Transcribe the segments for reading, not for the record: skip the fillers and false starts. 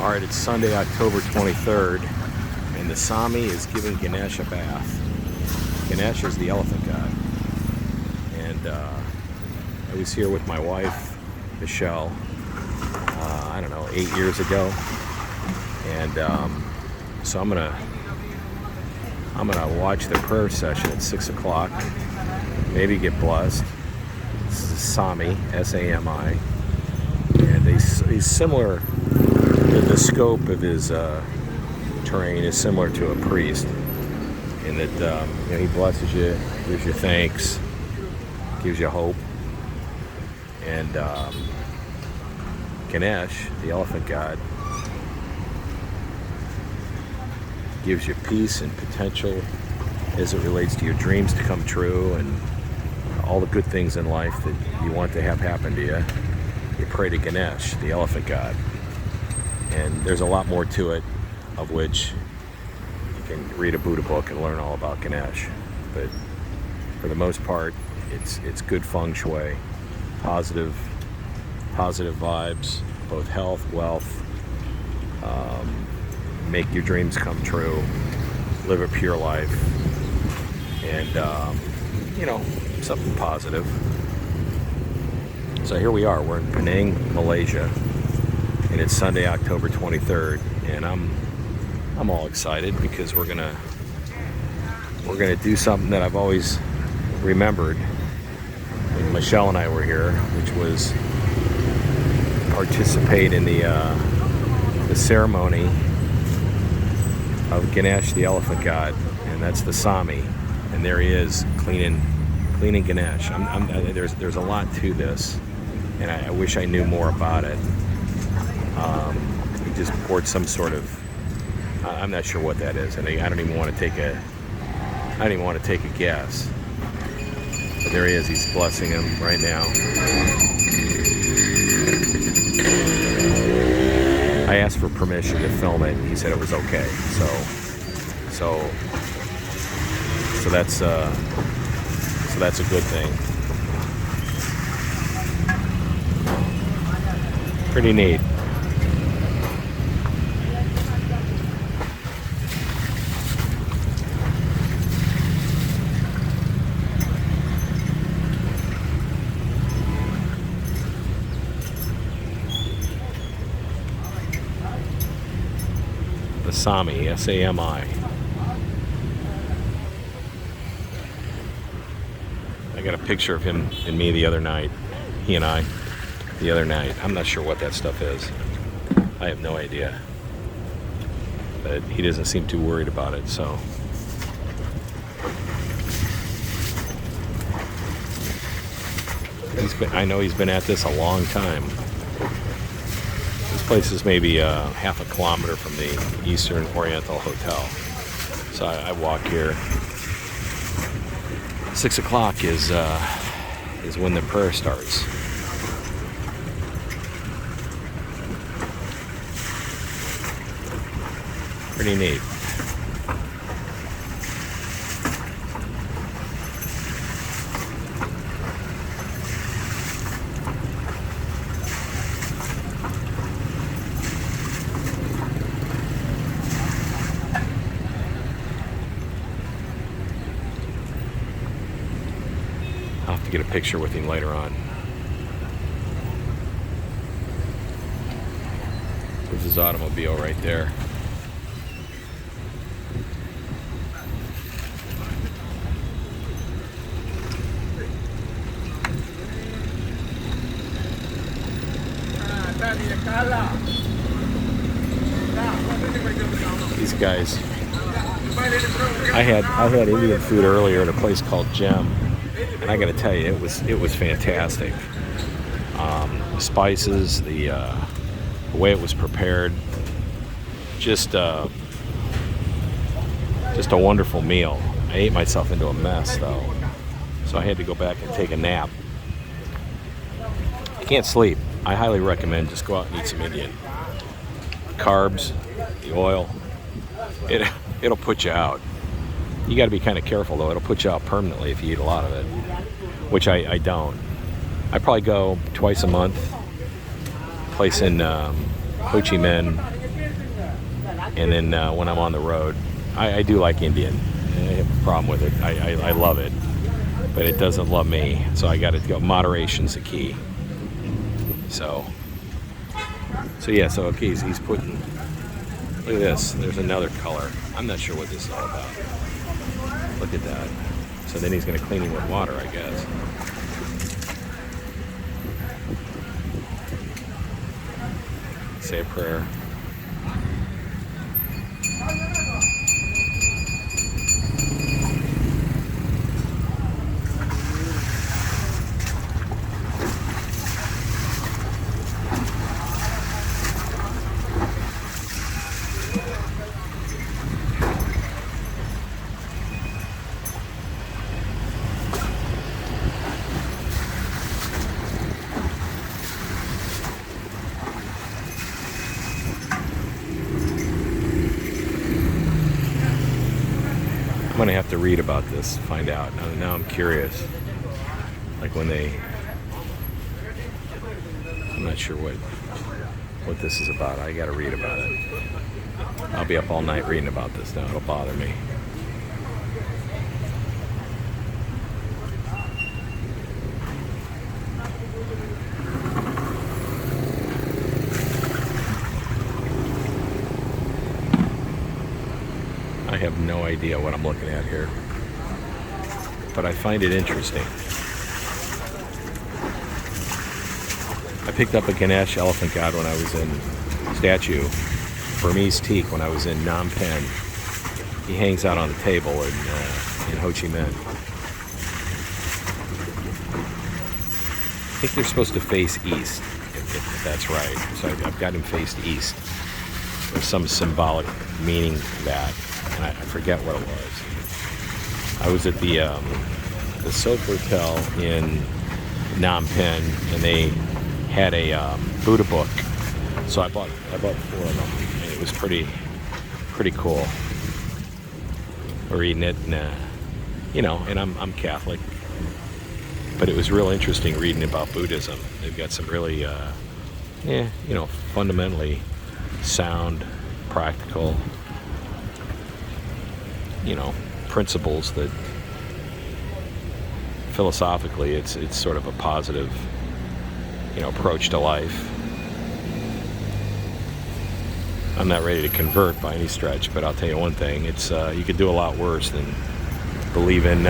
All right, it's Sunday, October 23rd, and the Sami is giving Ganesha a bath. Ganesha is the elephant god, and I was here with my wife, Michelle, I don't know, 8 years ago, and so I'm gonna watch the prayer session at 6 o'clock. Maybe get blessed. This is Sami, S-A-M-I, and he's similar. The scope of his terrain is similar to a priest in that he blesses you, gives you thanks, gives you hope, and Ganesh, the elephant god, gives you peace and potential as it relates to your dreams to come true and all the good things in life that you want to have happen to you. You pray to Ganesh, the elephant god. And there's a lot more to it, of which you can read a Buddha book and learn all about Ganesh. But for the most part, it's good feng shui, positive vibes, both health, wealth, make your dreams come true, live a pure life, and something positive. So here we are. We're in Penang, Malaysia. And it's Sunday, October 23rd, and I'm all excited because we're gonna do something that I've always remembered when Michelle and I were here, which was participate in the ceremony of Ganesh, the elephant god, and that's the Sami, and there he is cleaning Ganesh. There's a lot to this, and I wish I knew more about it. He just poured some sort of, I'm not sure what that is, and I don't even want to take a guess. But there he is, he's blessing him right now. I asked for permission to film it, and he said it was okay. So that's a good thing. Pretty neat. The Sami, S-A-M-I. I got a picture of him and me the other night. He and I, the other night. I'm not sure what that stuff is. I have no idea. But he doesn't seem too worried about it, so. I know he's been at this a long time. This place is maybe half a kilometer from the Eastern Oriental Hotel. So I walk here. 6 o'clock is when the prayer starts. Pretty neat. I'll have to get a picture with him later on. There's his automobile right there. These guys. I had Indian food earlier at a place called Gem, and I got to tell you, it was fantastic. The spices, the way it was prepared, just a wonderful meal. I ate myself into a mess though, so I had to go back and take a nap. You can't sleep. I highly recommend just go out and eat some Indian. Carbs, the oil, it'll put you out. You got to be kind of careful though. It'll put you out permanently if you eat a lot of it, which I don't. I probably go twice a month. Place in Ho Chi Minh, And then when I'm on the road, I do like Indian. I have a problem with it. I love it, but it doesn't love me. So I got to go. Moderation's the key. So yeah. So okay, he's putting. Look at this. There's another color. I'm not sure what this is all about. Look at that. So then he's going to clean him with water, I guess. Say a prayer. I'm gonna have to read about this, find out. Now I'm curious. Like when I'm not sure what this is about. I gotta read about it. I'll be up all night reading about this now. It'll bother me. I have no idea what I'm looking at here, but I find it interesting. I picked up a Ganesha elephant god when I was in statue, Burmese teak, when I was in Phnom Penh. He hangs out on the table in Ho Chi Minh. I think they're supposed to face east, if that's right. So I've got him faced east. There's some symbolic meaning to that. And I forget what it was. I was at the Soap Hotel in Phnom Penh, and they had a Buddha book. So I bought 4 of them, and it was pretty cool. Reading it, and and I'm Catholic, but it was real interesting reading about Buddhism. They've got some really, fundamentally sound, practical, principles that philosophically it's sort of a positive, approach to life. I'm not ready to convert by any stretch, but I'll tell you one thing: it's you could do a lot worse than believe in,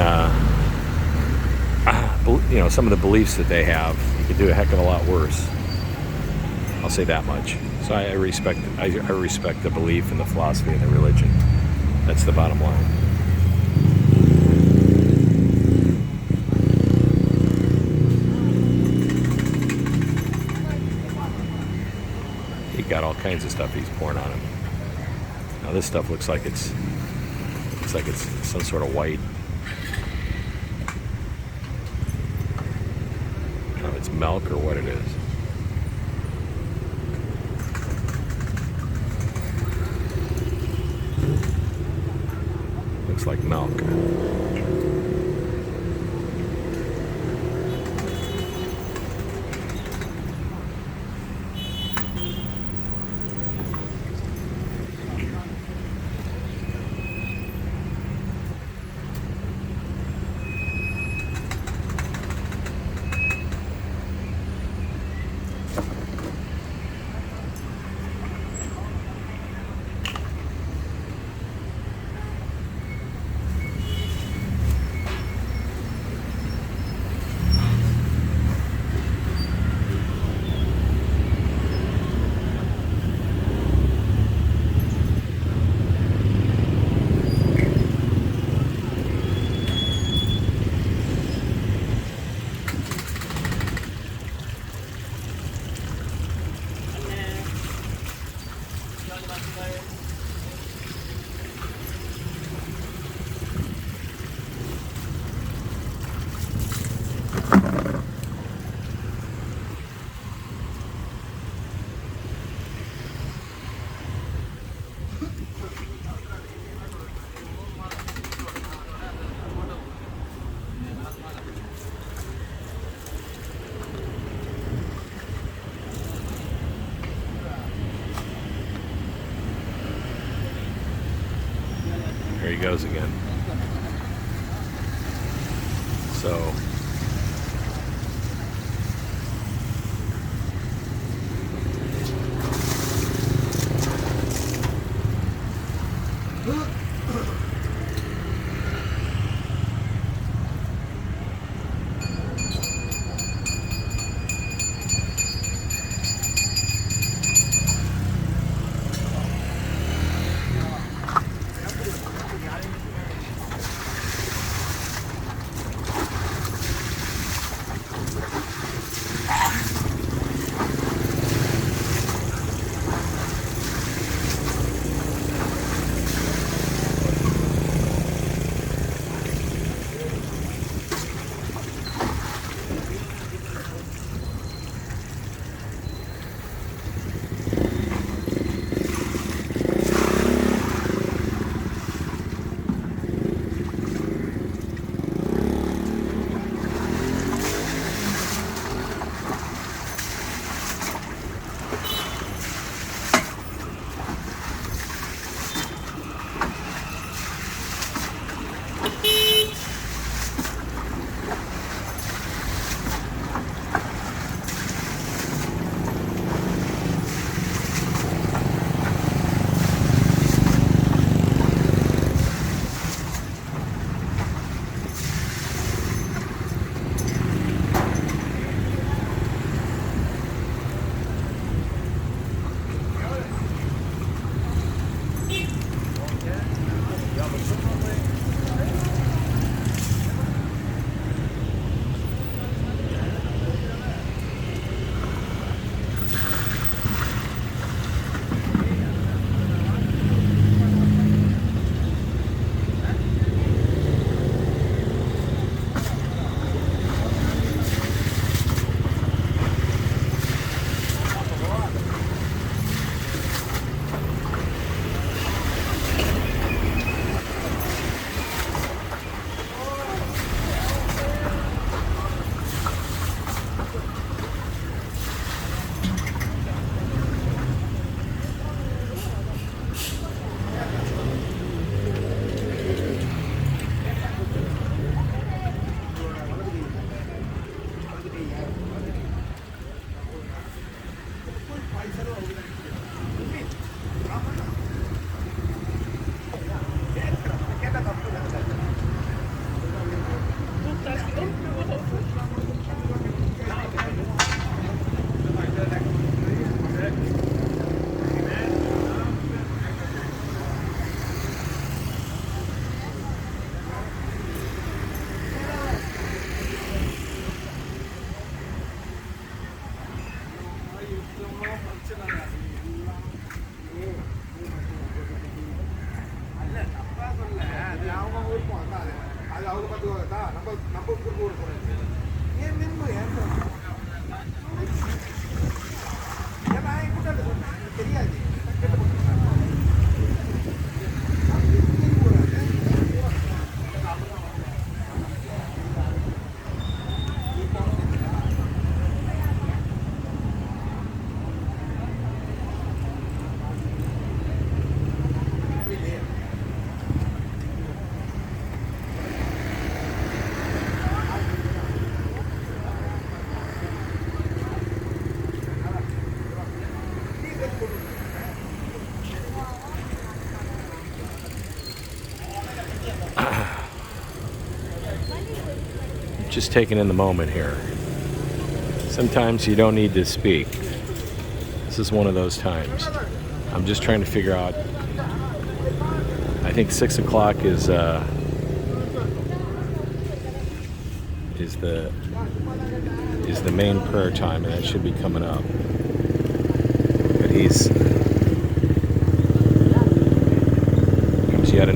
some of the beliefs that they have. You could do a heck of a lot worse. I'll say that much. So I respect the belief and the philosophy and the religion. That's the bottom line. He got all kinds of stuff he's pouring on him. Now this stuff looks like it's some sort of white. I don't know if it's milk or what it is. Looks like milk. There he goes again. So just taking in the moment here. Sometimes you don't need to speak. This is one of those times. I'm just trying to figure out. I think 6 o'clock is the main prayer time, and that should be coming up. But he's yet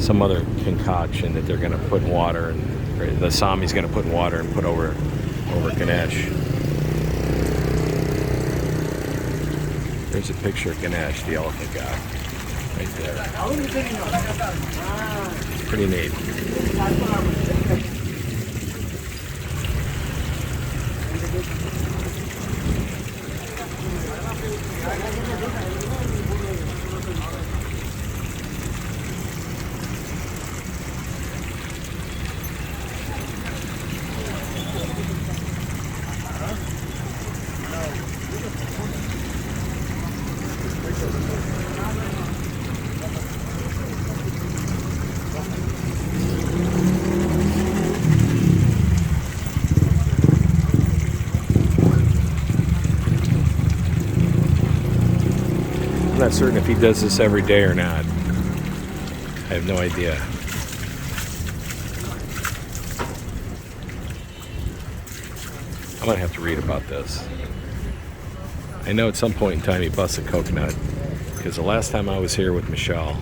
some other concoction that they're going to put in water, and the Sami's going to put in water and put over Ganesh. There's a picture of Ganesh, the elephant guy, right there. Pretty neat. I'm not certain if he does this every day or not. I have no idea. I'm gonna have to read about this. I know at some point in time he busts a coconut, because the last time I was here with Michelle,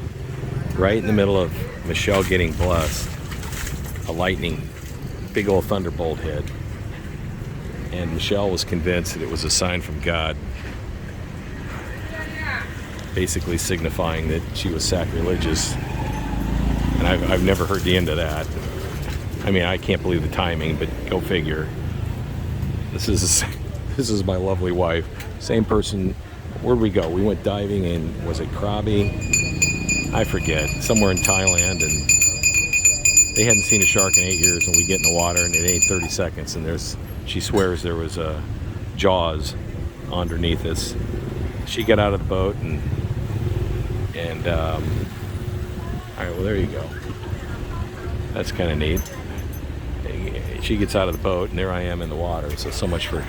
right in the middle of Michelle getting blessed, a lightning, big old thunderbolt hit, and Michelle was convinced that it was a sign from God, basically signifying that she was sacrilegious. And I've never heard the end of that. I mean, I can't believe the timing, but go figure. This is my lovely wife, same person. Where'd we go? We went diving in, was it Krabi? I forget, somewhere in Thailand, and they hadn't seen a shark in 8 years, and we get in the water and it ain't 30 seconds, and she swears there was jaws underneath us. She got out of the boat and all right, well, there you go. That's kind of neat. She gets out of the boat and there I am in the water. So much for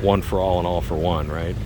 one for all and all for one, right?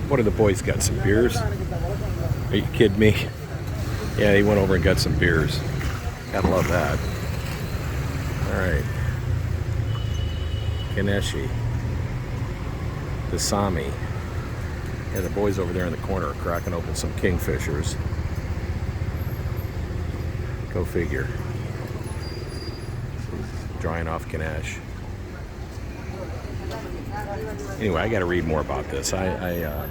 What do the boys got? Some beers? Are you kidding me? Yeah, he went over and got some beers. Gotta love that. Alright. Ganesha. The Sami. Yeah, the boys over there in the corner are cracking open some kingfishers. Go figure. Drying off Ganesh. Anyway, I got to read more about this. I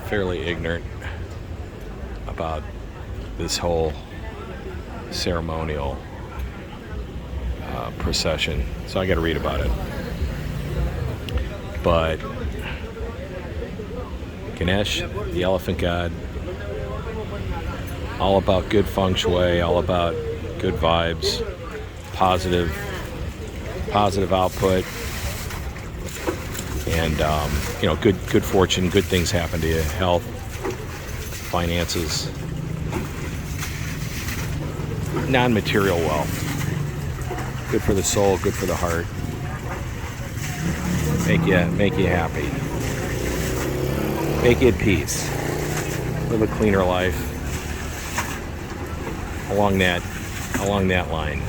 fairly ignorant about this whole ceremonial procession, so I got to read about it. But Ganesh, the elephant god, all about good feng shui, all about good vibes, positive output, and good fortune, good things happen to you, health, finances, non-material wealth, good for the soul, good for the heart, make you happy, make you at peace, live a cleaner life along that line.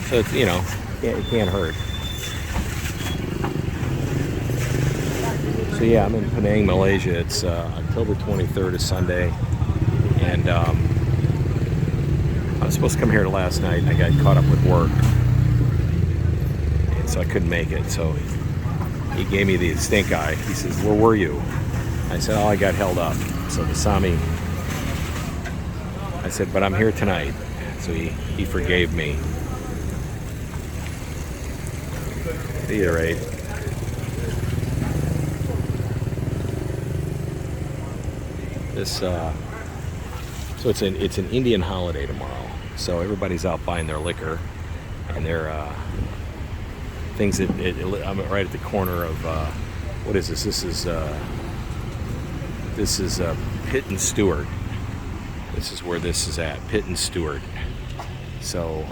So it's, it can't hurt. So yeah, I'm in Penang, Malaysia. It's October 23rd, is Sunday, and I was supposed to come here last night. I got caught up with work, and so I couldn't make it. So he gave me the stink eye. He says, "Where were you?" I said, "Oh, I got held up." So the Sami, I said, "But I'm here tonight." So he forgave me. At either rate, this so it's an Indian holiday tomorrow. So everybody's out buying their liquor, and they're things that I'm right at the corner of what is this? This is Pitt and Stewart. This is where this is at, Pitt and Stewart. So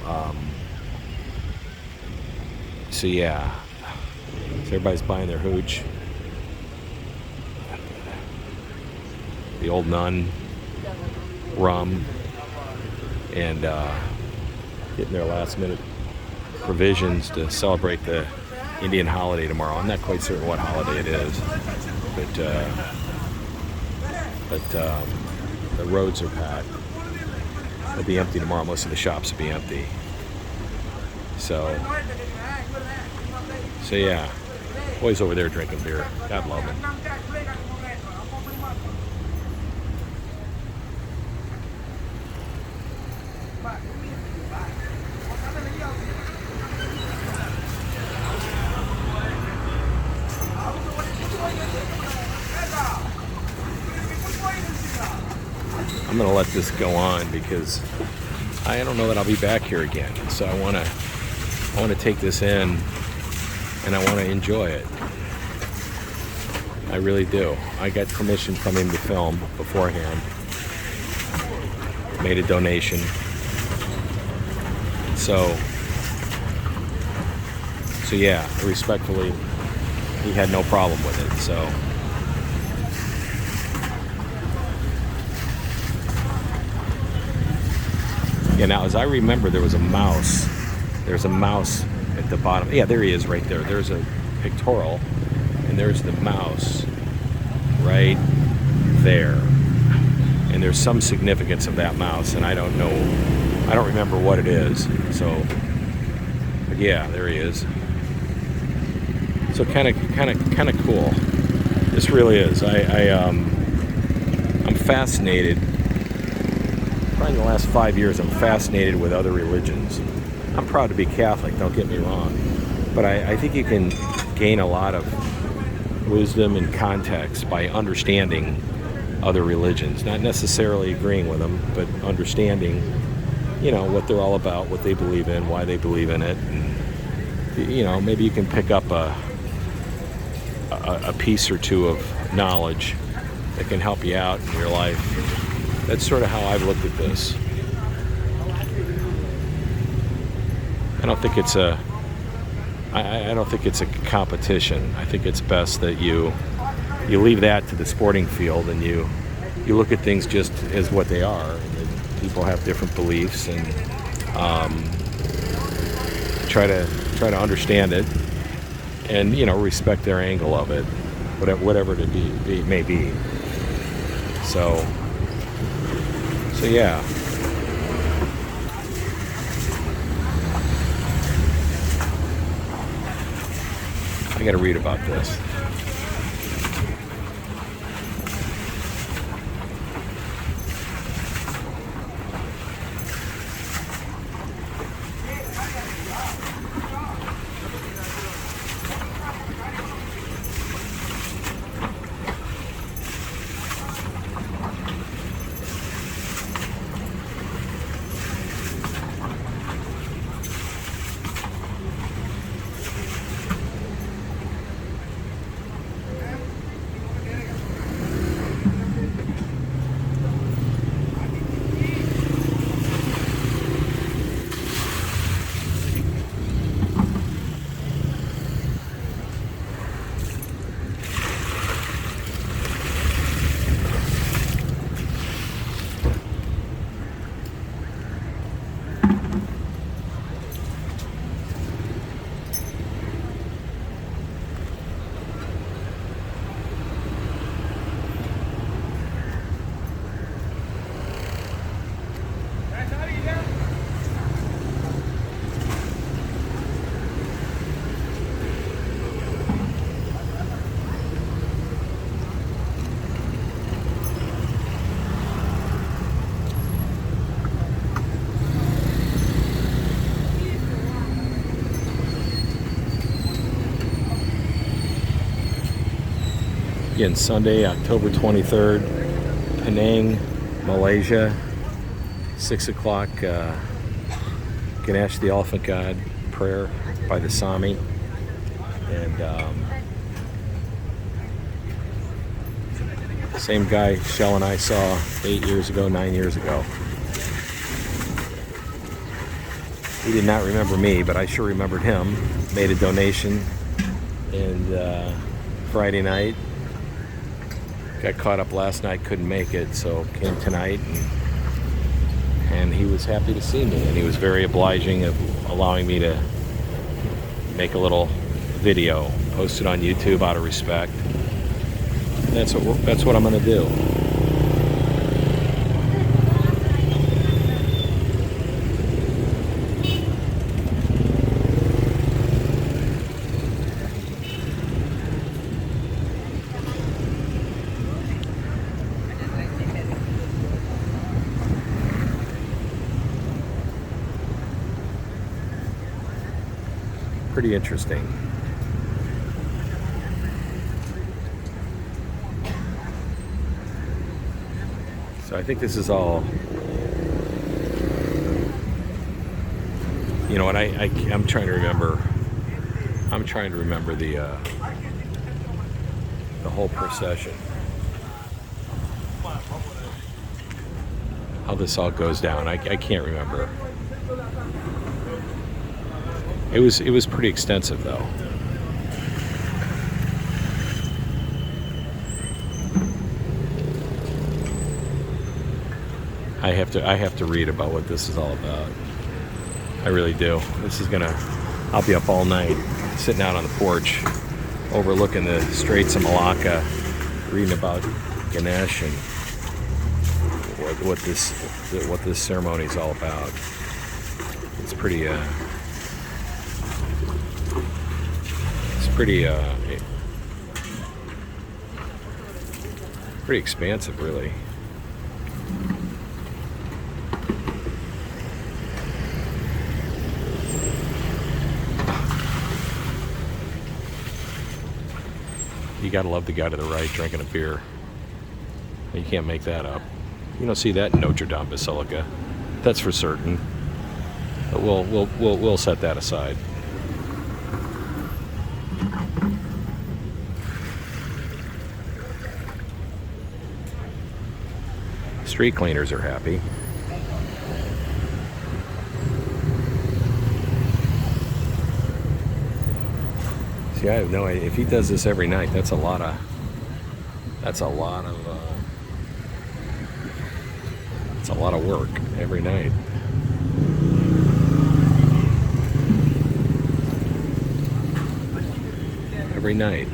yeah, so everybody's buying their hooch. The old nun, rum, and getting their last minute provisions to celebrate the Indian holiday tomorrow. I'm not quite certain what holiday it is, but the roads are packed. They'll be empty tomorrow. Most of the shops will be empty. So yeah, boys over there drinking beer. God love them. I'm going to let this go on because I don't know that I'll be back here again. So I want to take this in, and I want to enjoy it. I really do. I got permission from him to film beforehand. Made a donation. So yeah, respectfully, he had no problem with it. So yeah, now as I remember, there was a mouse. There's a mouse at the bottom. Yeah, there he is right there. There's a pictorial, and there's the mouse right there. And there's some significance of that mouse, and I don't remember what it is. So, but yeah, there he is. So kind of cool. This really is. I'm fascinated. Probably in the last 5 years, I'm fascinated with other religions. I'm proud to be Catholic, don't get me wrong. But I think you can gain a lot of wisdom and context by understanding other religions. Not necessarily agreeing with them, but understanding, what they're all about, what they believe in, why they believe in it. And, maybe you can pick up a piece or two of knowledge that can help you out in your life. That's sort of how I've looked at this. I don't think it's a competition. I think it's best that you you leave that to the sporting field, and you look at things just as what they are. And people have different beliefs, and try to understand it, and respect their angle of it, whatever it may be. So yeah. I got to read about this. Again, Sunday, October 23rd, Penang, Malaysia, 6 o'clock, Ganesha the Elephant God prayer by the Sami. And same guy Shell and I saw 9 years ago. He did not remember me, but I sure remembered him. Made a donation, and Friday night. Got caught up last night, couldn't make it, so came tonight, and he was happy to see me, and he was very obliging of allowing me to make a little video, post it on YouTube out of respect. And that's what I'm going to do. Pretty interesting. So I think this is all, what I'm trying to remember. I'm trying to remember the whole procession. How this all goes down. I can't remember. It was pretty extensive, though. I have to read about what this is all about. I really do. I'll be up all night, sitting out on the porch, overlooking the Straits of Malacca, reading about Ganesha and what this ceremony is all about. It's pretty expansive, really. You gotta love the guy to the right drinking a beer. You can't make that up. You don't see that in Notre Dame Basilica. That's for certain. But we'll set that aside. Street cleaners are happy. See, I have no idea. If he does this every night, that's a lot of That's a lot of work every night. Every night.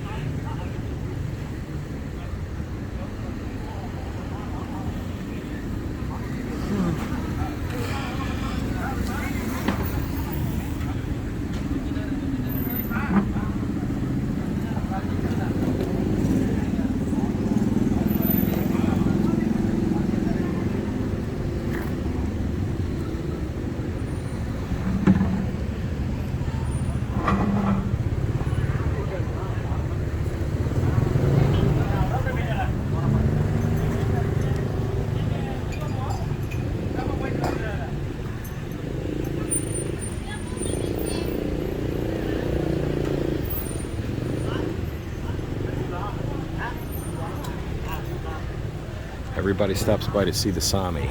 Everybody stops by to see the Sami.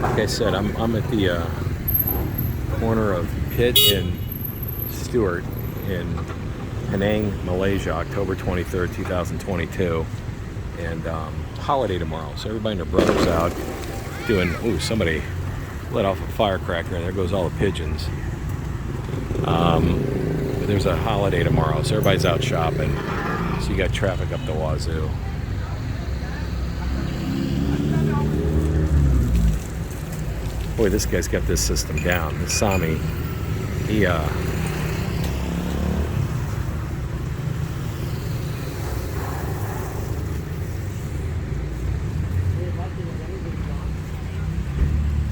Like I said, I'm at the corner of Pitt and Stewart in Penang, Malaysia, October 23rd, 2022. And holiday tomorrow, so everybody and their brothers out doing, ooh, somebody let off a firecracker, and there goes all the pigeons. But there's a holiday tomorrow, so everybody's out shopping. So you got traffic up the wazoo. Boy, this guy's got this system down. This Sami,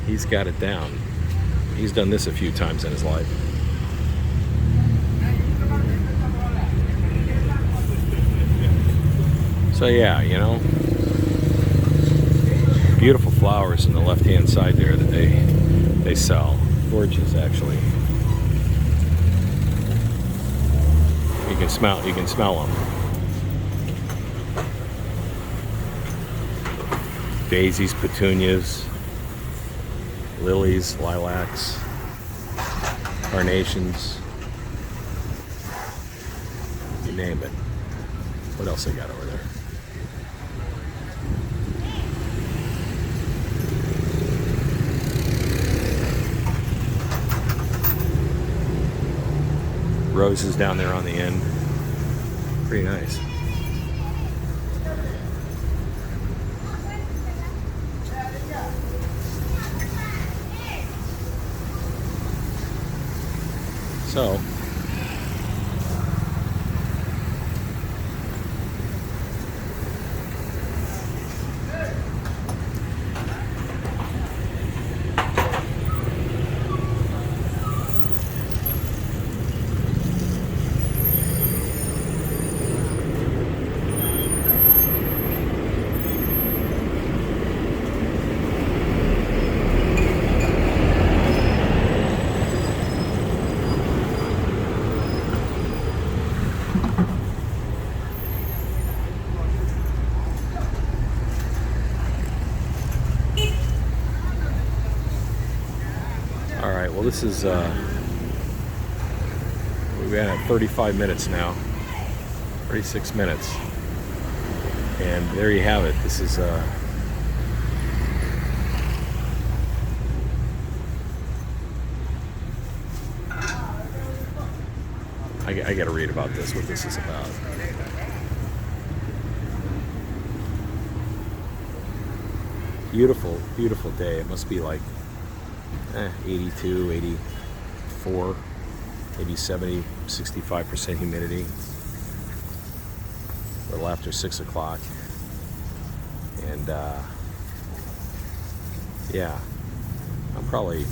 he's got it down. He's done this a few times in his life. So yeah, you know, beautiful flowers in the left-hand side there that they sell. Gorgeous, actually. You can smell them. Daisies, petunias, lilies, lilacs, carnations, you name it. What else they got over there? Roses down there on the end. Pretty nice. So, all right, well, this is, we've been at 35 minutes now, 36 minutes, and there you have it. This is, I got to read about this, what this is about. Beautiful, beautiful day. It must be like 82, 84, maybe 70, 65% humidity. a little after 6 o'clock. And yeah, I'm probably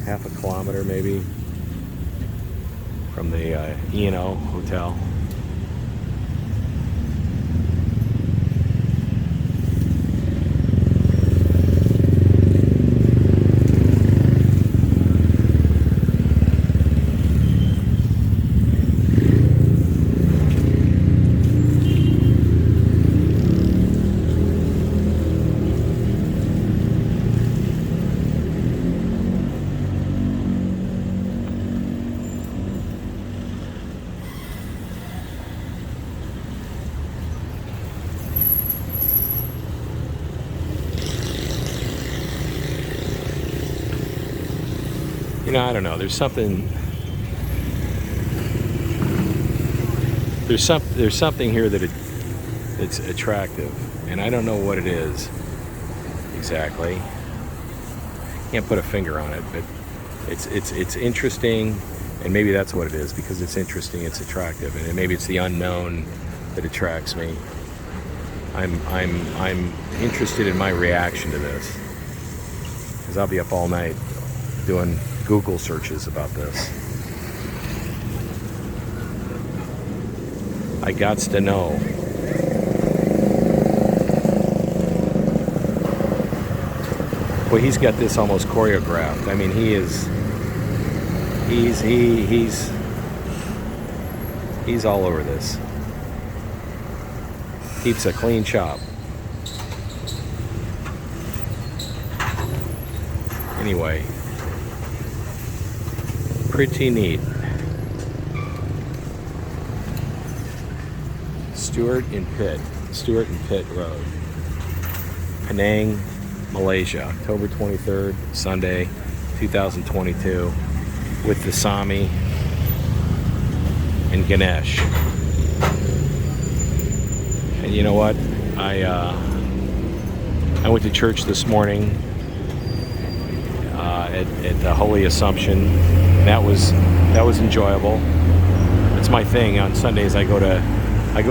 half a kilometer maybe from the E&O hotel. You know, I don't know. There's something here that it's attractive, and I don't know what it is exactly. Can't put a finger on it, but it's interesting, and maybe that's what it is, because it's interesting, it's attractive, and maybe it's the unknown that attracts me. I'm interested in my reaction to this, because I'll be up all night doing Google searches about this. I gots to know. Well, he's got this almost choreographed. I mean, he's all over this. Keeps a clean shop. Anyway, pretty neat. Stewart and Pitt Road, Penang, Malaysia, October 23rd, Sunday, 2022, with the Sami and Ganesha. And you know what? I went to church this morning at the Holy Assumption. That was enjoyable. It's my thing. On Sundays, I go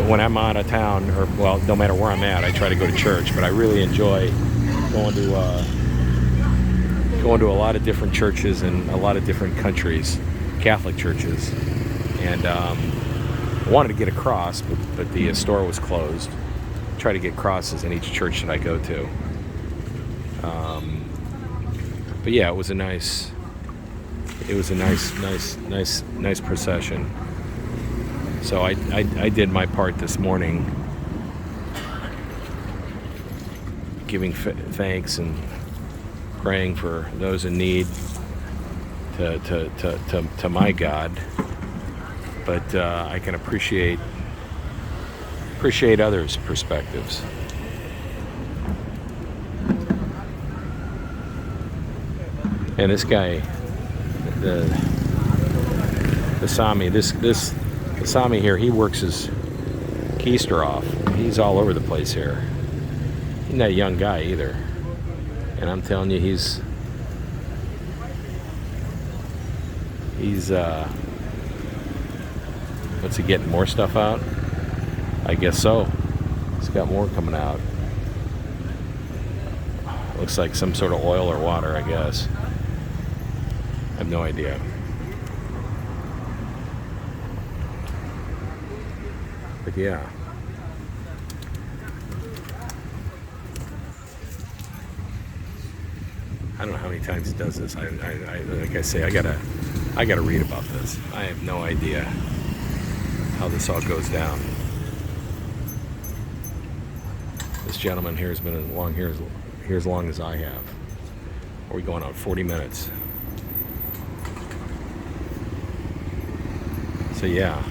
when I'm out of town, or well, no matter where I'm at, I try to go to church. But I really enjoy going to a lot of different churches in a lot of different countries, Catholic churches. And I wanted to get a cross, but the store was closed. Try to get crosses in each church that I go to. But yeah, it was a nice procession. So I did my part this morning, giving thanks and praying for those in need to my God. But I can appreciate others' perspectives. And this guy, the Sami, the Sami here, he works his keister off. He's all over the place here. He's not a young guy either. And I'm telling you, he's what's he getting, more stuff out? I guess so. He's got more coming out. Looks like some sort of oil or water, I guess. I have no idea. But yeah. I don't know how many times he does this. I like I say, I gotta read about this. I have no idea how this all goes down. This gentleman here has been here as long as I have. Are we going on 40 minutes? So yeah.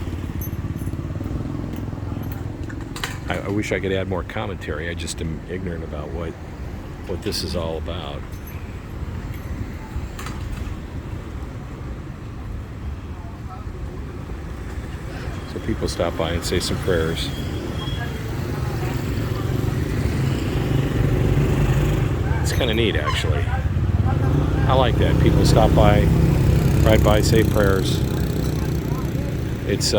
I wish I could add more commentary. I just am ignorant about what this is all about. So people stop by and say some prayers. It's kind of neat, actually. I like that. People stop by, ride by, say prayers. It's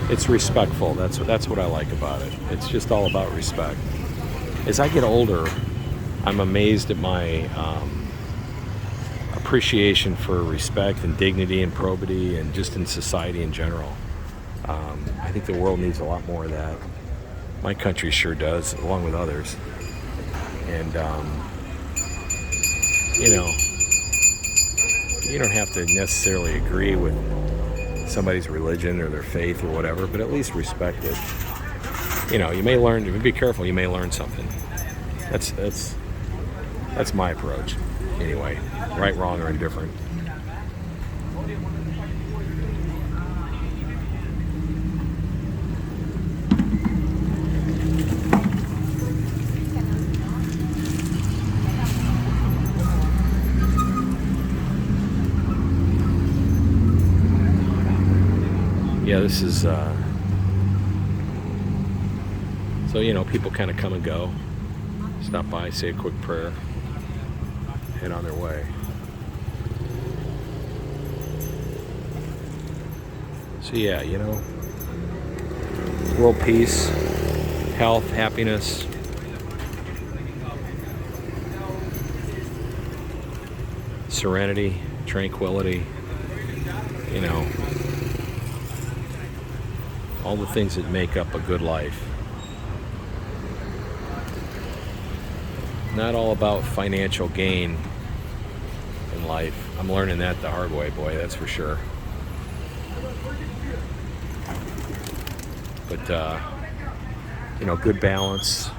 It's respectful. That's what I like about it. It's just all about respect. As I get older, I'm amazed at my appreciation for respect and dignity and probity and just in society in general. I think the world needs a lot more of that. My country sure does, along with others. And, you know, you don't have to necessarily agree with somebody's religion or their faith or whatever, but at least respect it. You know, you may learn, be careful, you may learn something. That's my approach, anyway. Right, wrong, or indifferent. Yeah, this is, so, you know, people kind of come and go, stop by, say a quick prayer, head on their way. So yeah, you know, world peace, health, happiness, serenity, tranquility, you know, all the things that make up a good life. Not all about financial gain in life. I'm learning that the hard way, boy, that's for sure. But, you know, good balance,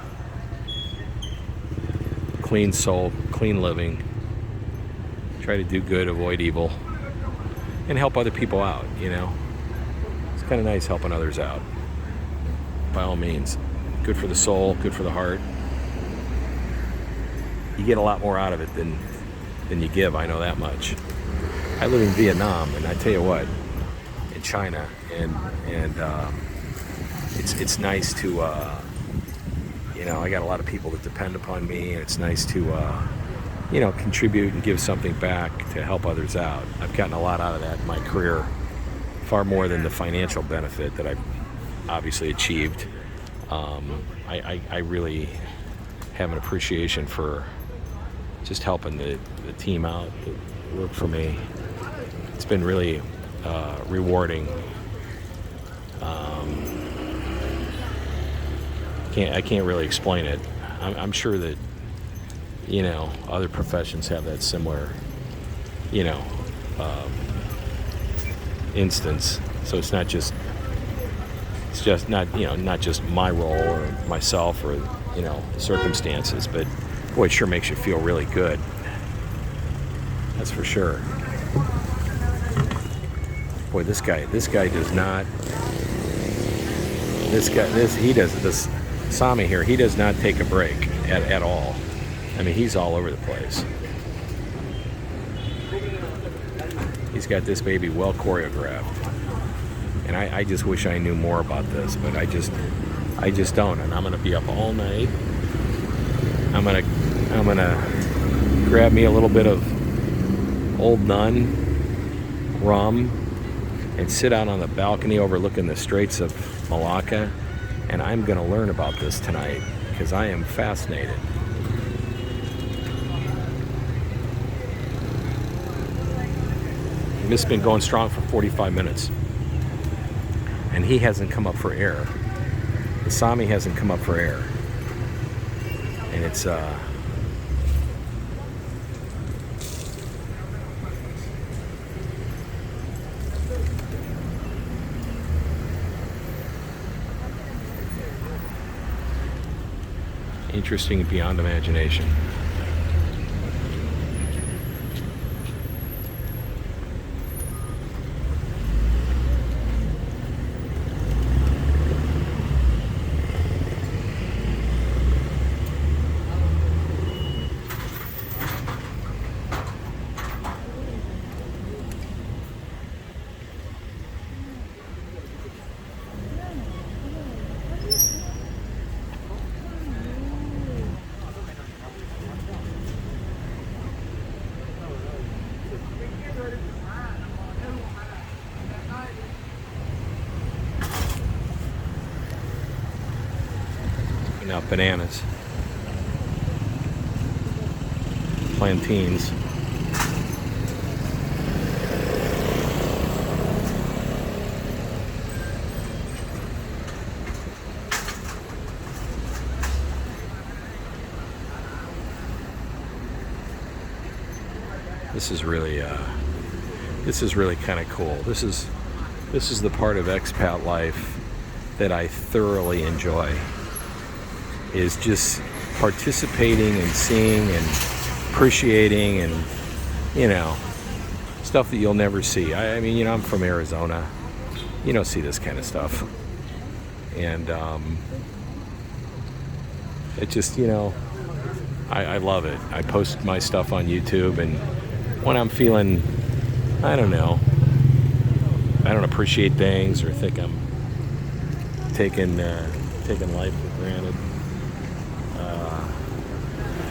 clean soul, clean living, try to do good, avoid evil, and help other people out, you know. It's kind of nice helping others out, by all means. Good for the soul, good for the heart. You get a lot more out of it than you give, I know that much. I live in Vietnam, and I tell you what, in China, and it's nice to, you know, I got a lot of people that depend upon me, and it's nice to, you know, contribute and give something back to help others out. I've gotten a lot out of that in my career, far more than the financial benefit that I've obviously achieved. I really have an appreciation for just helping the team out that work for me. It's been really rewarding. I can't really explain it. I'm sure that, you know, other professions have that similar, you know, instance. So it's just not, you know, not just my role or myself or, you know, circumstances, but boy, it sure makes you feel really good. That's for sure. Boy, this guy does not. This Sami here, he does not take a break at all. I mean, he's all over the place. He's got this baby well choreographed. And I just wish I knew more about this, but I just don't. And I'm gonna be up all night. I'm gonna grab me a little bit of Old Nun rum and sit out on the balcony overlooking the Straits of Malacca, and I'm gonna learn about this tonight because I am fascinated. This has been going strong for 45 minutes, and he hasn't come up for air. The Sami hasn't come up for air, and it's interesting beyond imagination. putting out bananas, plantains. This is really kind of cool. This is the part of expat life that I thoroughly enjoy, is just participating and seeing and appreciating, and stuff that you'll never see. I mean, I'm from Arizona. You don't see this kind of stuff. And it just, I love it. I post my stuff on YouTube, and when I'm feeling, I don't appreciate things or think I'm taking life for granted,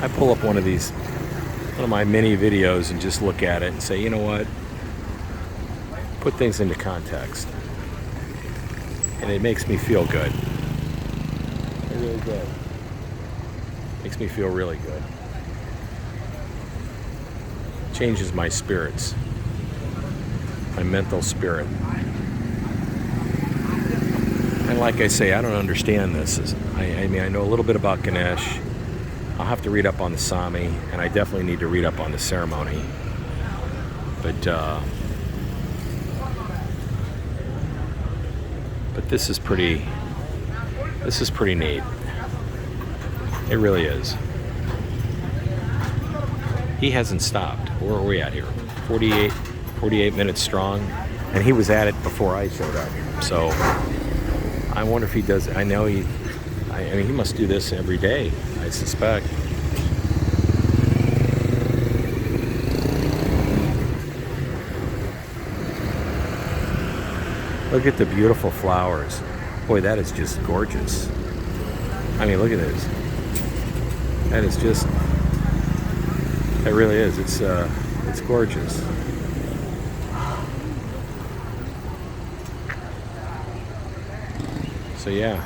I pull up one of my mini videos and just look at it and say, you know what? Put things into context. And it makes me feel good. It really does. Makes me feel really good. Changes my spirits. My mental spirit. And like I say, I don't understand this. I mean, I know a little bit about Ganesha. I'll have to read up on the Sami, and I definitely need to read up on the ceremony. But this is pretty neat. It really is. He hasn't stopped. Where are we at here? 48 minutes strong, and he was at it before I showed up. So I wonder if he does. I know he must do this every day, I suspect. Look at the beautiful flowers. Boy, that is just gorgeous. I mean, look at this. That is just, it really is. It's gorgeous. So yeah,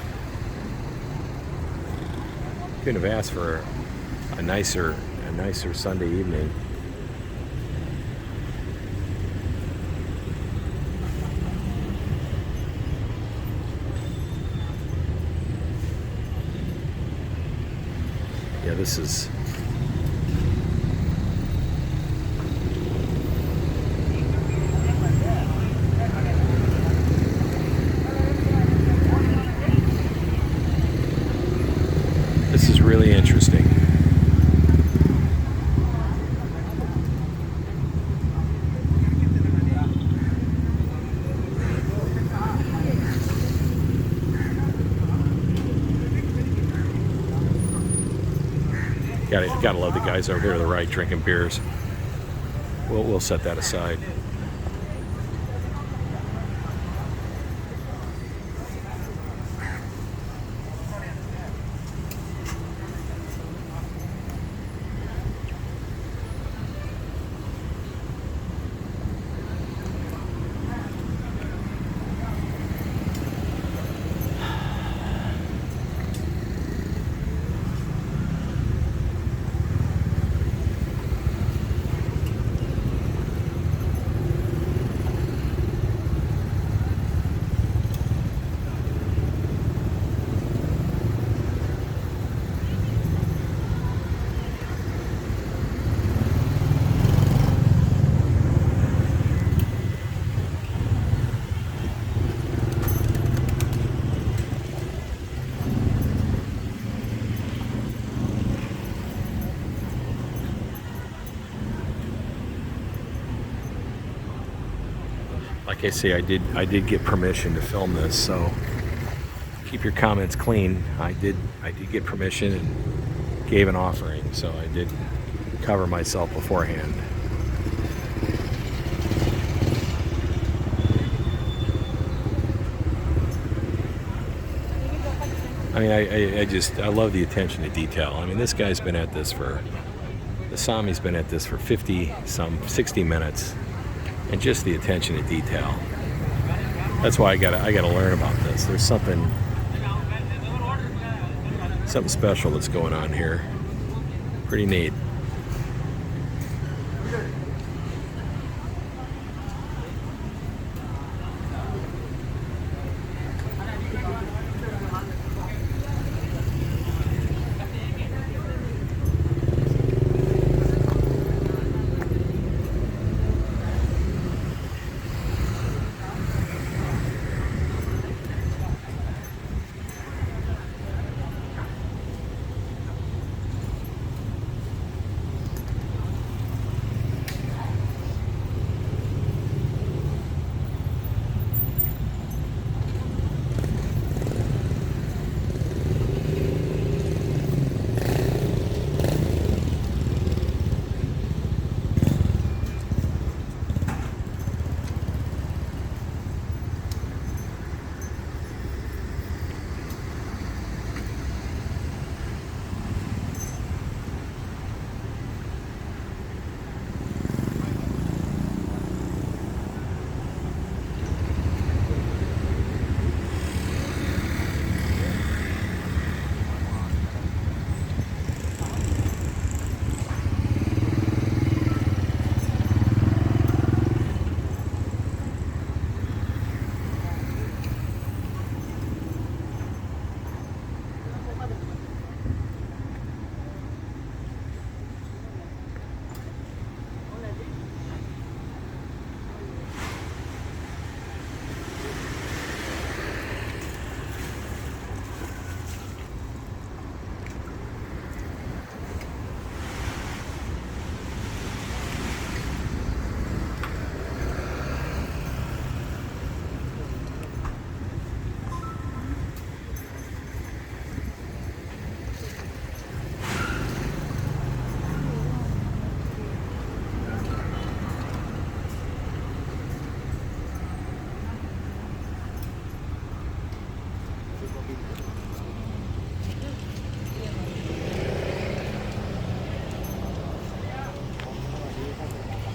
couldn't have asked for a nicer Sunday evening. Yeah, this is really interesting. Gotta love the guys over here to the right drinking beers. We'll set that aside. Like I say, I did get permission to film this, so keep your comments clean. I did get permission and gave an offering, so I did cover myself beforehand. I mean, I love the attention to detail. I mean, this guy's been at this the Sami's been at this for 60 minutes. And just the attention to detail. That's why I gotta learn about this. There's something Something special that's going on here. Pretty neat.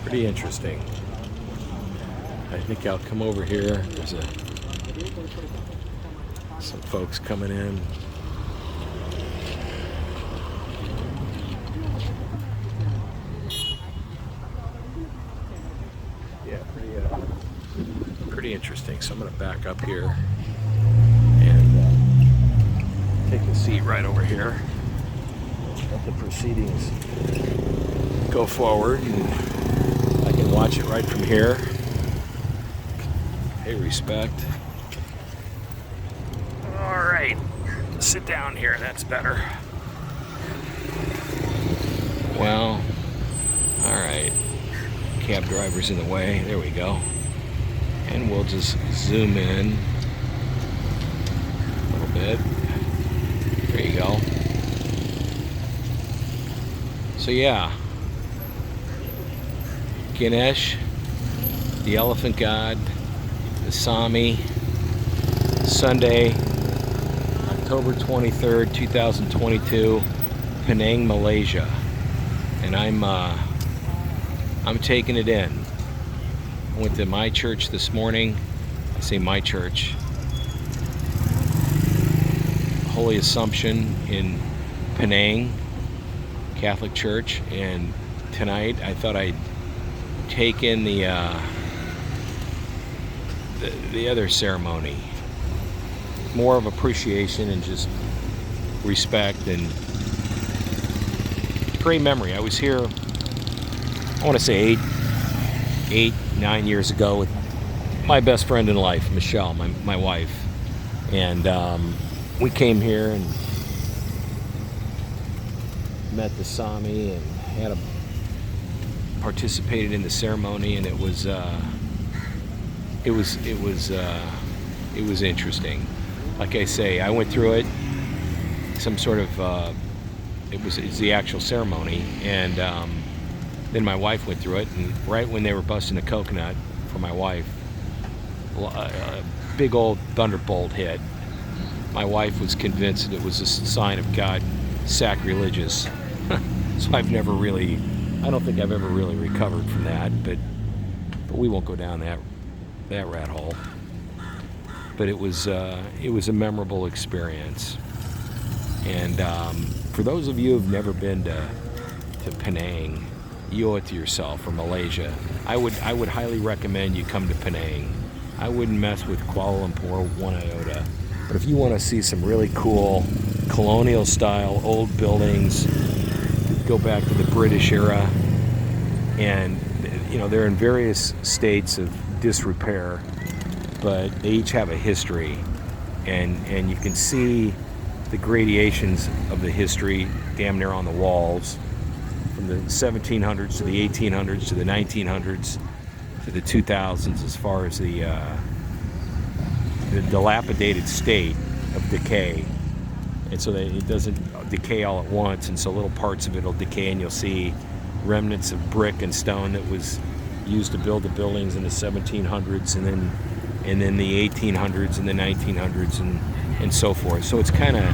Pretty interesting. I think I'll come over here. There's some folks coming in. Yeah, pretty interesting. So I'm going to back up here and take a seat right over here. Let the proceedings go forward, and I can watch it right from here. Pay respect. All right, sit down here. That's better. Well, all right. Cab driver's in the way. There we go. And we'll just zoom in a little bit. There you go. So yeah, Ganesha, the elephant god, the Sami, Sunday, October 23rd, 2022, Penang, Malaysia. And I'm taking it in. I went to my church this morning. I say my church, Holy Assumption in Penang, Catholic Church, and tonight I thought I'd take in the other ceremony. More of appreciation and just respect and great memory. I was here, I want to say 9 years ago with my best friend in life, Michelle, my wife, and we came here and met the Sami and participated in the ceremony, and it was interesting. Like I say, I went through it. Some sort of it's the actual ceremony, and then my wife went through it. And right when they were busting a coconut for my wife, a big old thunderbolt hit. My wife was convinced that it was a sign of God sacrilegious. So I don't think I've ever really recovered from that, but we won't go down that rat hole. But it was a memorable experience, And for those of you who've never been to Penang, you owe it to yourself, or Malaysia. I would highly recommend you come to Penang. I wouldn't mess with Kuala Lumpur one iota. But if you want to see some really cool colonial style old buildings, go back to the British era, and they're in various states of disrepair, but they each have a history, and you can see the gradations of the history damn near on the walls, from the 1700s to the 1800s to the 1900s to the 2000s, as far as the dilapidated state of decay. And so it doesn't decay all at once, and so little parts of it will decay, and you'll see remnants of brick and stone that was used to build the buildings in the 1700s, and then the 1800s and the 1900s, and so forth. So it's kind of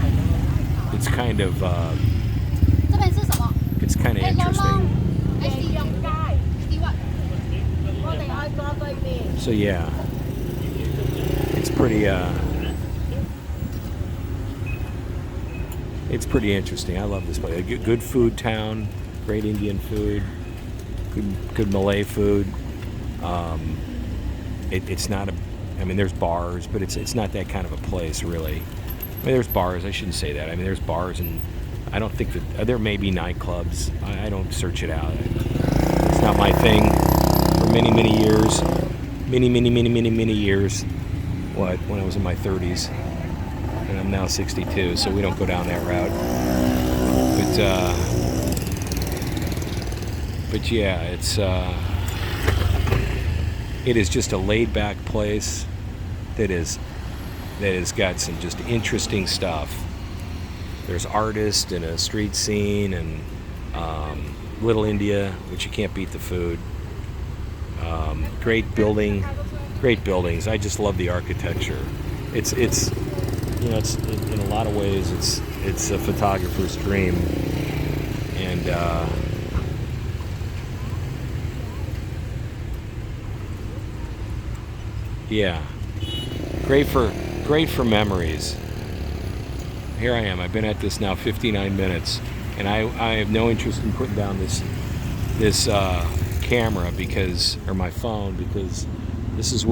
interesting. So yeah, it's pretty interesting. I love this place. A good food town, great Indian food, good Malay food. It's not there's bars, but it's not that kind of a place, really. There's bars. I shouldn't say that. There's bars, and I don't think that there may be nightclubs. I don't search it out. It's not my thing. For many years, many years. When I was in my 30s, and I'm now 62, so we don't go down that route. But yeah, it is just a laid-back place that has got some just interesting stuff. There's artists and a street scene, and Little India, which you can't beat the food. Great buildings. I just love the architecture. It's in a lot of ways it's a photographer's dream, and yeah, great for memories. Here I am. I've been at this now 59 minutes, and I have no interest in putting down this camera or my phone, because this is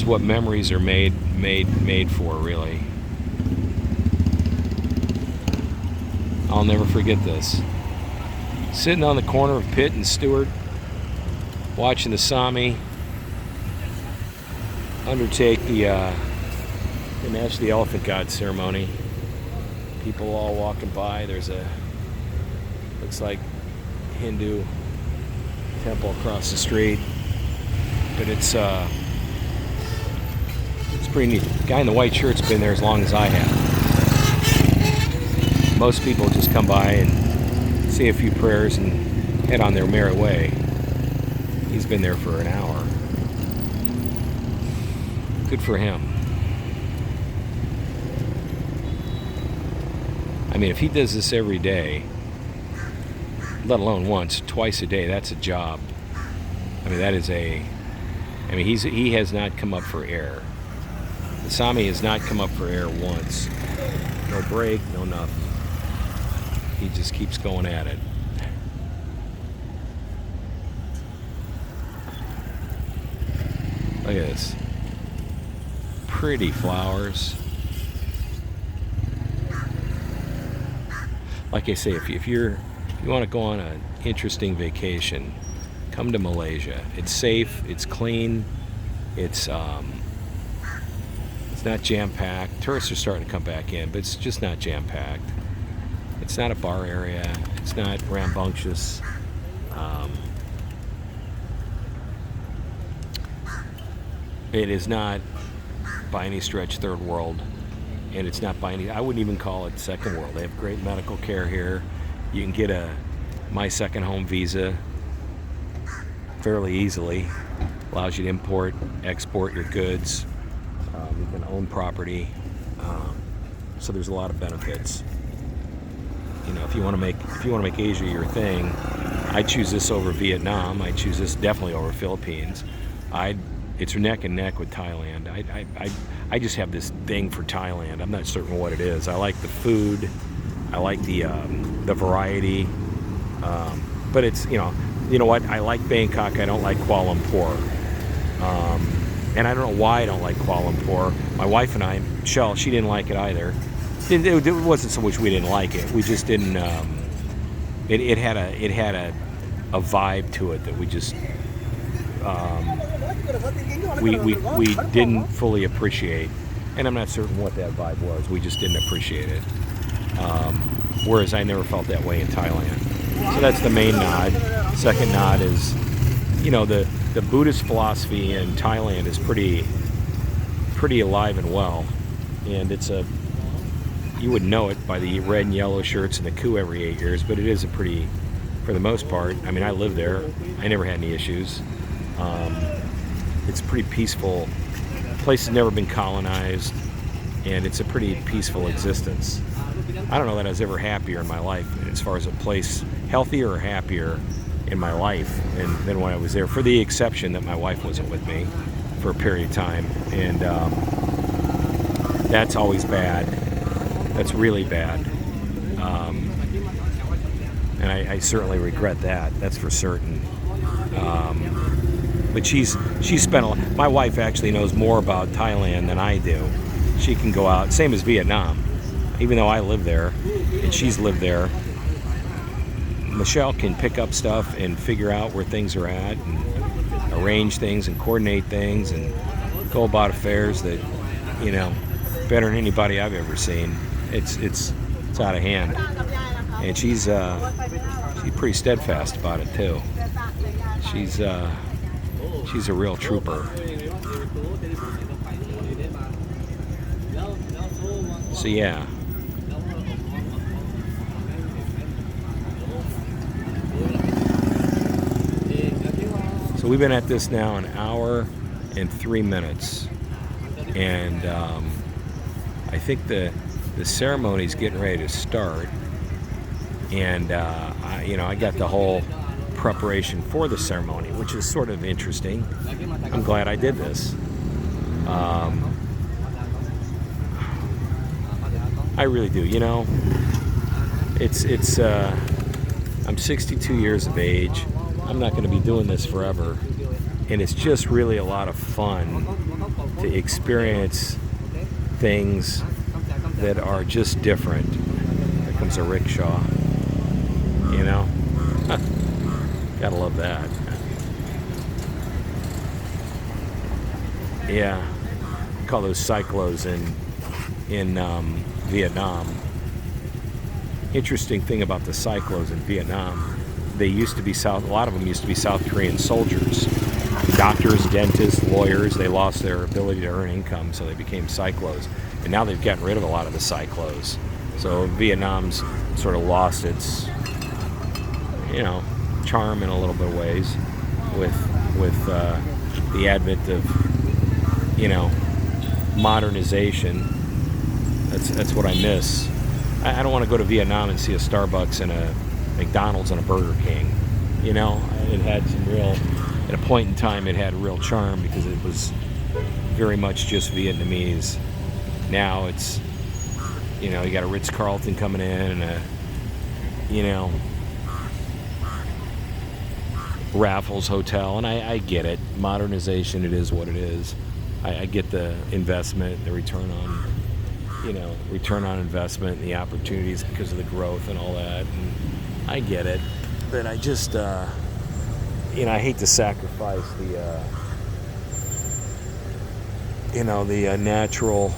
what memories are made for, really. I'll never forget this. Sitting on the corner of Pitt and Stewart, watching the Sami undertake the Ganesha, the elephant god ceremony. People all walking by. There's looks like Hindu temple across the street, but it's pretty neat. The guy in the white shirt's been there as long as I have. Most people just come by and say a few prayers and head on their merry way. He's been there for an hour. Good for him. If he does this every day, let alone once, twice a day, that's a job. He has not come up for air. The Sami has not come up for air once. No break, no nothing. He just keeps going at it. Look at this. Pretty flowers. Like I say, if you want to go on an interesting vacation, come to Malaysia. It's safe, it's clean, it's not jam-packed. Tourists are starting to come back in, but it's just not jam-packed. It's not a bar area. It's not rambunctious. It is not by any stretch third world, and it's not by any, I wouldn't even call it second world. They have great medical care here. You can get a My Second Home visa fairly easily. Allows you to import, export your goods. You can own property. So there's a lot of benefits. If you want to make Asia your thing, I choose this over Vietnam. I choose this definitely over Philippines. it's neck and neck with Thailand. I just have this thing for Thailand. I'm not certain what it is. I like the food. I like the variety. But it's, you know what? I like Bangkok. I don't like Kuala Lumpur. And I don't know why I don't like Kuala Lumpur. My wife and I, Michelle, she didn't like it either. It wasn't so much we didn't like it. We just didn't. It had a vibe to it that we just we didn't fully appreciate. And I'm not certain what that vibe was. We just didn't appreciate it. Whereas I never felt that way in Thailand. So that's the main nod. Second nod is, the Buddhist philosophy in Thailand is pretty alive and well. And you would know it by the red and yellow shirts and the coup every 8 years, but it is for the most part, I mean, I lived there. I never had any issues. It's a pretty peaceful place. Has never been colonized, and it's a pretty peaceful existence. I don't know that I was ever happier in my life as far as a place, healthier or happier in my life than when I was there, for the exception that my wife wasn't with me for a period of time. And that's always bad. That's really bad. And I certainly regret that. That's for certain. But she's spent my wife actually knows more about Thailand than I do. She can go out, same as Vietnam. Even though I live there and she's lived there, Michelle can pick up stuff and figure out where things are at and arrange things and coordinate things and go about affairs that, better than anybody I've ever seen. It's out of hand. And she's pretty steadfast about it too. She's a real trooper. So yeah. So we've been at this now an hour and 3 minutes, and I think the ceremony's getting ready to start. And I got the whole preparation for the ceremony, which is sort of interesting. I'm glad I did this. I really do. It's I'm 62 years of age. I'm not going to be doing this forever, and it's just really a lot of fun to experience things that are just different. There comes a rickshaw. Gotta love that. Yeah, call those cyclos in Vietnam. Interesting thing about the cyclos in Vietnam, they used to be a lot of them used to be South Korean soldiers, doctors, dentists, lawyers. They lost their ability to earn income, so they became cyclos. And now they've gotten rid of a lot of the cyclos. So Vietnam's sort of lost its, charm in a little bit of ways with the advent of, modernization. That's what I miss. I don't want to go to Vietnam and see a Starbucks and a McDonald's and a Burger King. It had some real, at a point in time, it had real charm because it was very much just Vietnamese. Now it's, you got a Ritz-Carlton coming in and Raffles Hotel, and I get it. Modernization, it is what it is. I get the investment, the return on investment and the opportunities because of the growth and all that. And I get it, but I just, I hate to sacrifice the natural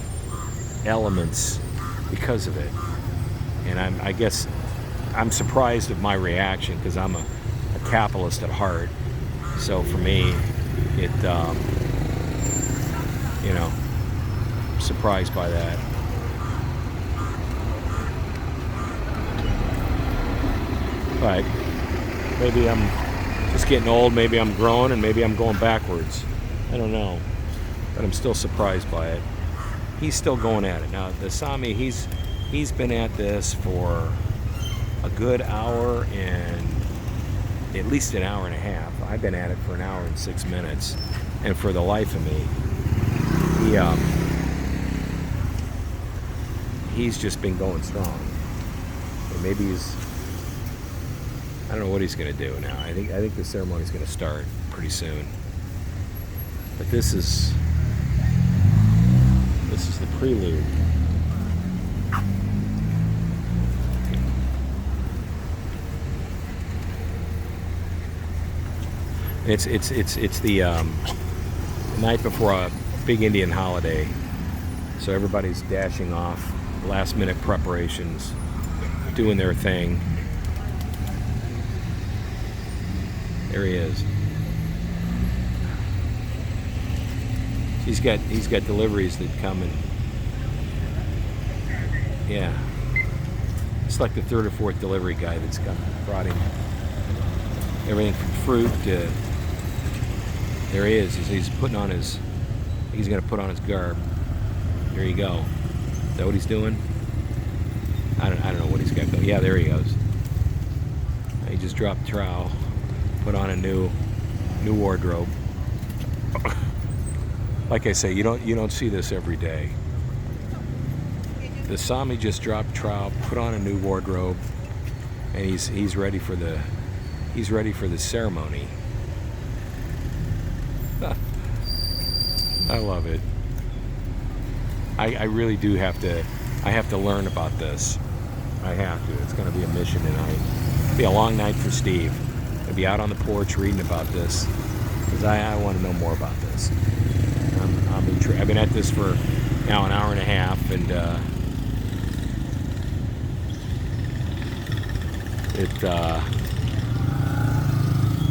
elements because of it. And I guess I'm surprised at my reaction because I'm a capitalist at heart. So for me, it, surprised by that. But maybe I'm just getting old, maybe I'm growing, and maybe I'm going backwards. I don't know. But I'm still surprised by it. He's still going at it. Now, the Sami, he's been at this for a good hour and at least an hour and a half. I've been at it for an hour and 6 minutes. And for the life of me, he's just been going strong. And maybe I don't know what he's going to do now. I think the ceremony's going to start pretty soon. But this is the prelude. It's the night before a big Indian holiday, so everybody's dashing off, last minute preparations, doing their thing. There he is. He's got deliveries that come and yeah, it's like the third or fourth delivery guy that's brought him everything from fruit to. There he is. He's putting on his. He's gonna put on his garb. There you go. Is that what he's doing? I don't know what he's got going. Yeah, there he goes. He just dropped trowel, put on a new wardrobe. Like I say, you don't see this every day. The Sami just dropped trowel, put on a new wardrobe, and he's ready for the ceremony. I love it. I really do have to learn about this. I have to. It's going to be a mission tonight. It'll be a long night for Steve. I'll be out on the porch reading about this because I want to know more about this. I've been at this for now an hour and a half, and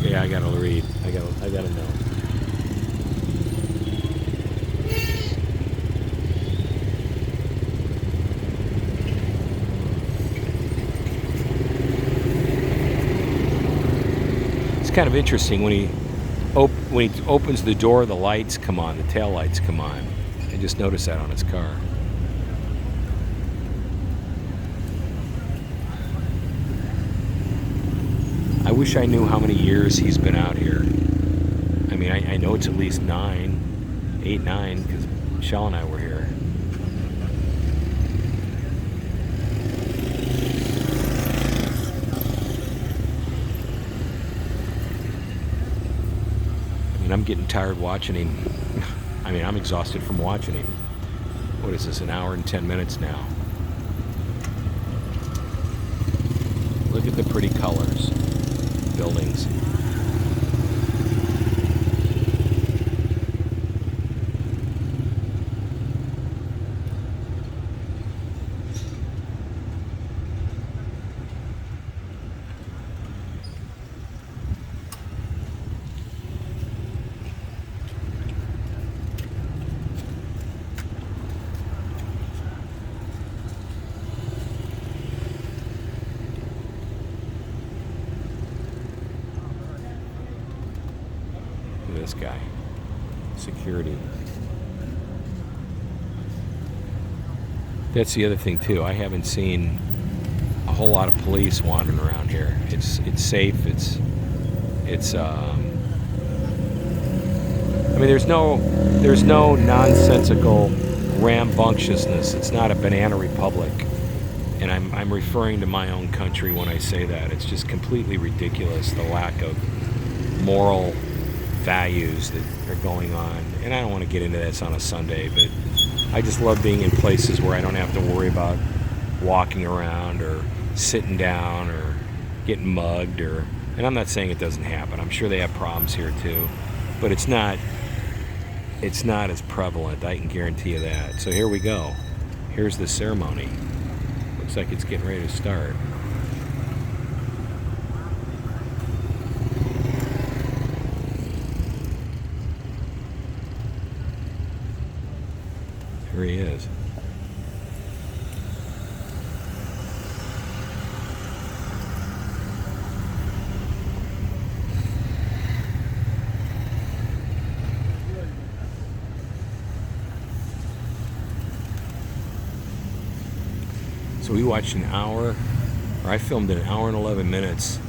yeah, I gotta read. I gotta know. It's kind of interesting when he opens the door, the lights come on, the tail lights come on. I just noticed that on his car. I wish I knew how many years he's been out here. I mean, I know it's at least 8, 9, because Michelle and I were here. I mean, I'm getting tired watching him. I mean, I'm exhausted from watching him. What is this, an hour and 10 minutes now? Look at the pretty colors. Buildings. This guy, security. That's the other thing too. I haven't seen a whole lot of police wandering around here. It's safe. It's I mean, there's no nonsensical rambunctiousness. It's not a banana republic, and I'm referring to my own country when I say that. It's just completely ridiculous, the lack of moral values that are going on. And I don't want to get into this on a Sunday, but I just love being in places where I don't have to worry about walking around or sitting down or getting mugged, and I'm not saying it doesn't happen. I'm sure they have problems here too, but it's not as prevalent, I can guarantee you that. So here we go. Here's the ceremony. Looks like it's getting ready to start. Here he is. So we watched I filmed an hour and 11 minutes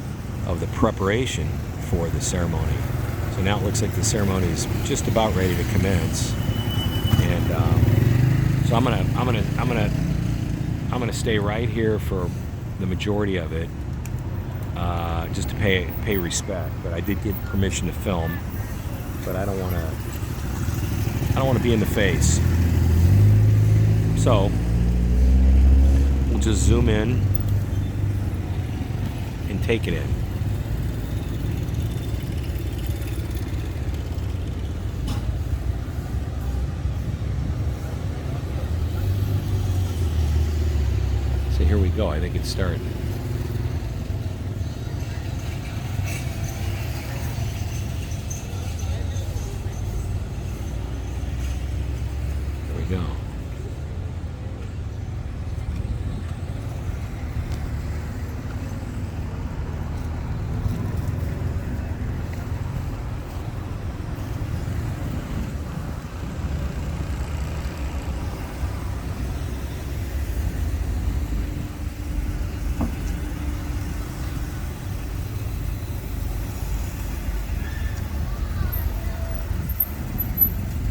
of the preparation for the ceremony. So now it looks like the ceremony is just about ready to commence, and so I'm gonna stay right here for the majority of it, just to pay respect. But I did get permission to film, but I don't want to be in the face. So we'll just zoom in and take it in. So here we go. I think it's starting. There we go.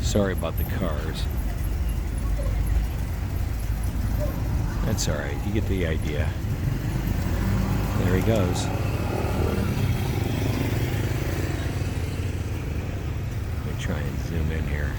Sorry about the cars. That's all right. You get the idea. There he goes. Let me try and zoom in here.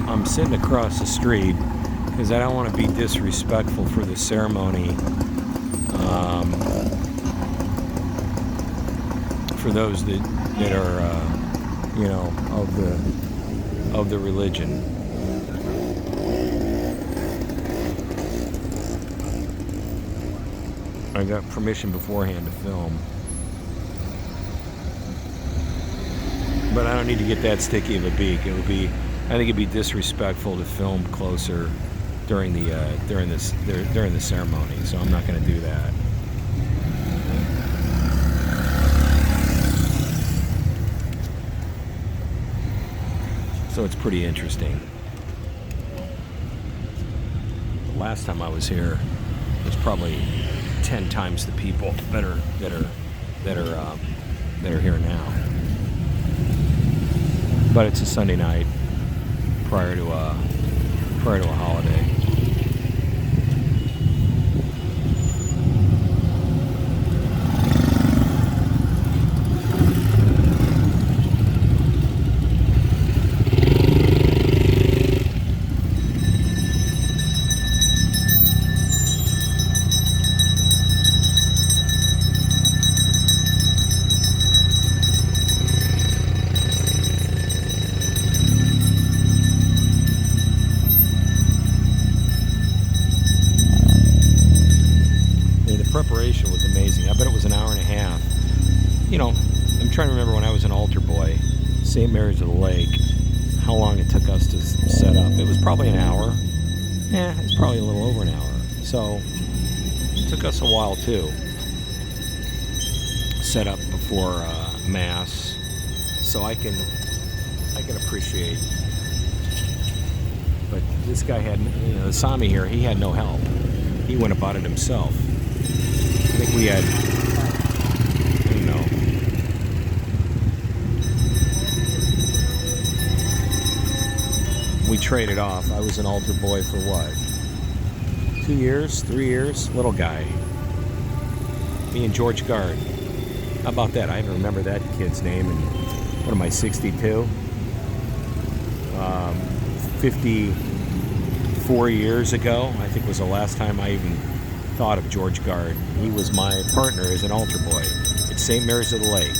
I'm sitting across the street because I don't want to be disrespectful for the ceremony. For those that are you know, of the religion. I got permission beforehand to film, but I don't need to get that sticky of a beak. I think it'd be disrespectful to film closer during the ceremony, so I'm not going to do that. So it's pretty interesting. The last time I was here, there's probably 10 times the people that are here now. But it's a Sunday night prior to a holiday. Preparation was amazing. I bet it was an hour and a half. You know, I'm trying to remember when I was an altar boy, St. Mary's of the Lake, how long it took us to set up. It was probably an hour. It's probably a little over an hour. So it took us a while too. Set up before Mass, so I can appreciate. But this guy had, you know, the Sami here, he had no help. He went about it himself. I think we had, I don't know, we traded off. I was an altar boy for what? 2 years, 3 years? Little guy. Me and George Gard. How about that? I even remember that kid's name. And what am I, 62? 54 years ago, I think was the last time I even thought of George Gard. He was my partner as an altar boy at St. Mary's of the Lake.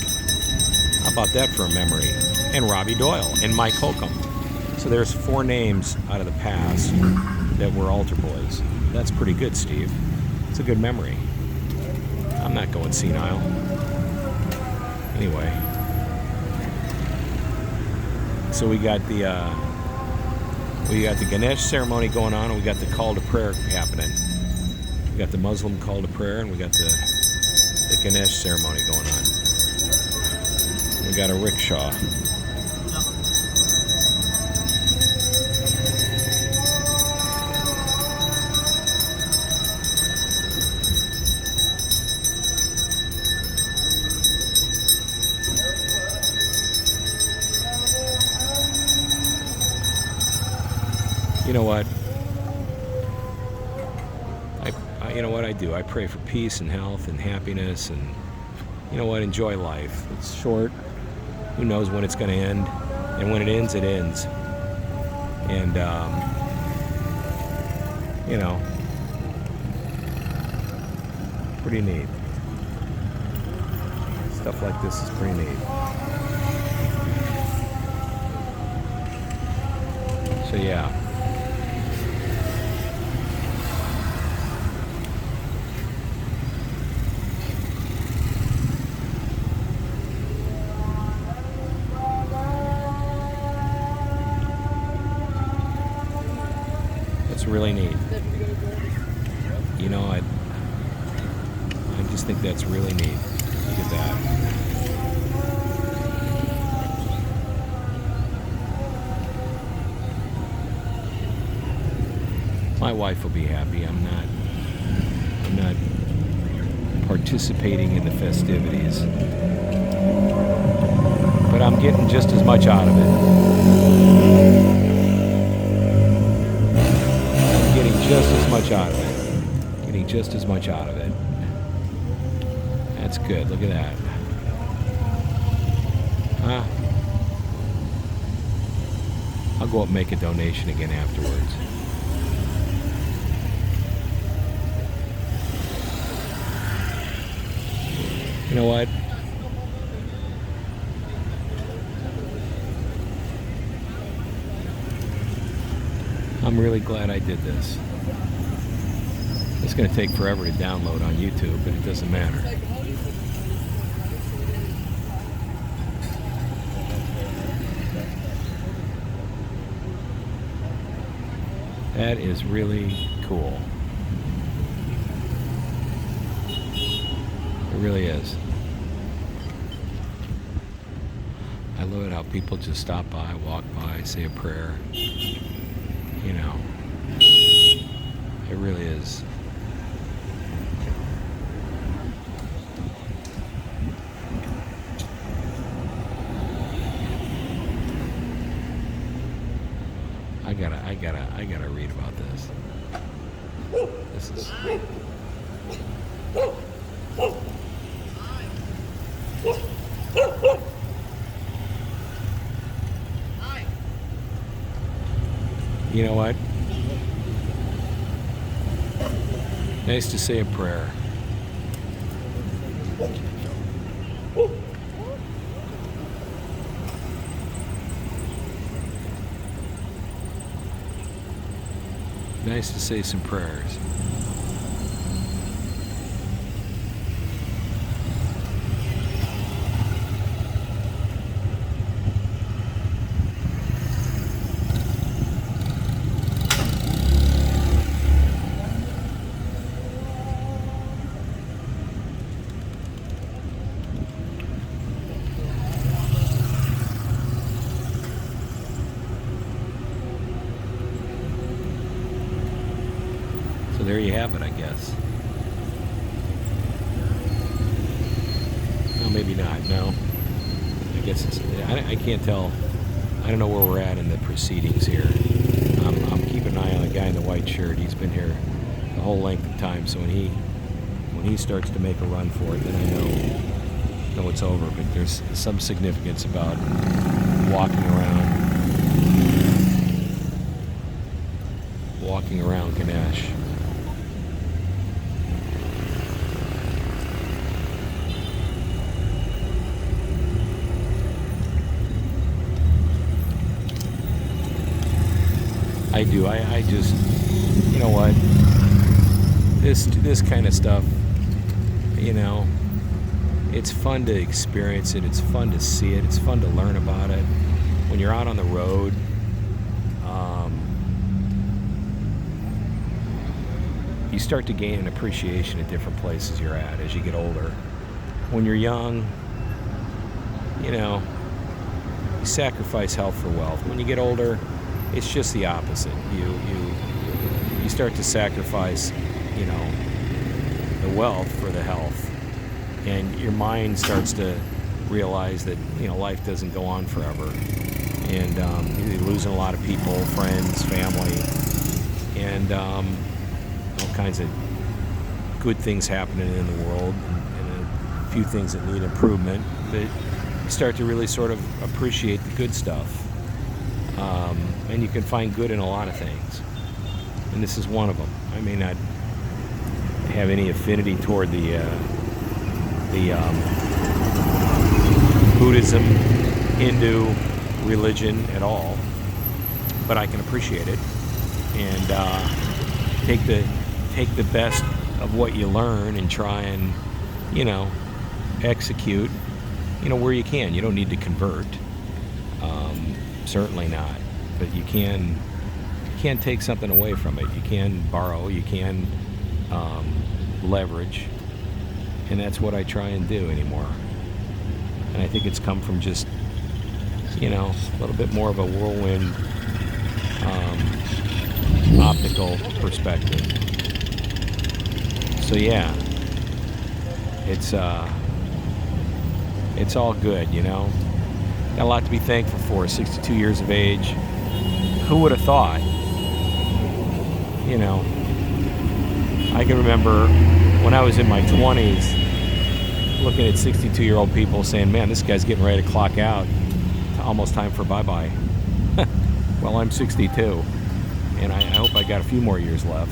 How about that for a memory? And Robbie Doyle and Mike Holcomb. So there's 4 names out of the past that were altar boys. That's pretty good, Steve. It's a good memory. I'm not going senile. Anyway. So we got the Ganesha ceremony going on, and we got the call to prayer happening. We got the Muslim call to prayer, and we got the Ganesha ceremony going on. We got a rickshaw. You know what? You know what I do? I pray for peace and health and happiness, and you know what? Enjoy life. It's short. Who knows when it's going to end? And when it ends, it ends. And you know, pretty neat. Stuff like this is pretty neat. So yeah. It's really neat. You know, I just think that's really neat. Look at that. My wife will be happy. I'm not participating in the festivities, but I'm getting just as much out of it. Just as much out of it. Getting just as much out of it. That's good. Look at that. Huh? I'll go up and make a donation again afterwards. You know what? really glad I did this. It's going to take forever to download on YouTube, but it doesn't matter. That is really cool. It really is. I love it how people just stop by, walk by, say a prayer. You know, it really is. I gotta read about this. This is. You know what? Nice to say a prayer. Nice to say some prayers. So there you have it, I guess. No, maybe not. No. I guess it's. I can't tell. I don't know where we're at in the proceedings here. I'm keeping an eye on the guy in the white shirt. He's been here the whole length of time. So when he starts to make a run for it, then I know it's over. But there's some significance about walking around Ganesh. I do. I just, you know what? This kind of stuff, you know, it's fun to experience it. It's fun to see it. It's fun to learn about it. When you're out on the road, you start to gain an appreciation at different places you're at as you get older. When you're young, you know, you sacrifice health for wealth. When you get older, it's just the opposite. You start to sacrifice, you know, the wealth for the health, and your mind starts to realize that, you know, life doesn't go on forever, and you're losing a lot of people, friends, family, and all kinds of good things happening in the world, and a few things that need improvement. That you start to really sort of appreciate the good stuff. And you can find good in a lot of things, and this is one of them. I may not have any affinity toward the Buddhism, Hindu religion at all, but I can appreciate it and take the best of what you learn and try and, you know, execute, you know, where you can. You don't need to convert, certainly not. But you can take something away from it. You can borrow, you can leverage, and that's what I try and do anymore. And I think it's come from just, you know, a little bit more of a whirlwind optical perspective. So yeah, it's all good, you know. Got a lot to be thankful for. 62 years of age. Who would have thought? You know, I can remember when I was in my 20s looking at 62-year-old people saying, man, this guy's getting ready to clock out. It's almost time for bye-bye. Well, I'm 62, and I hope I got a few more years left.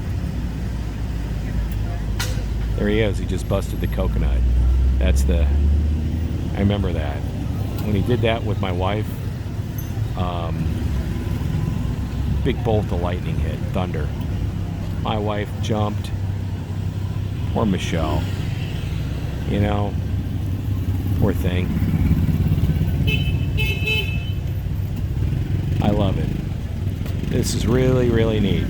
There he is. He just busted the coconut. I remember that. When he did that with my wife, big bolt of lightning hit, thunder. My wife jumped. Poor Michelle. You know, poor thing. I love it. This is really, really neat.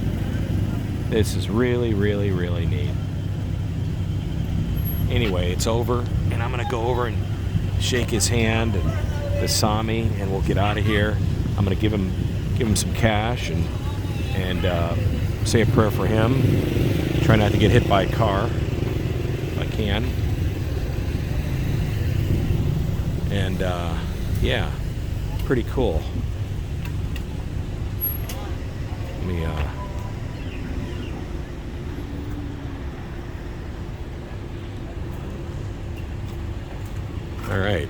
This is really, really, really neat. Anyway, it's over, and I'm gonna go over and shake his hand and the Sami, and we'll get out of here. I'm gonna give him some cash and say a prayer for him. Try not to get hit by a car if I can. And yeah, pretty cool. Let me all right.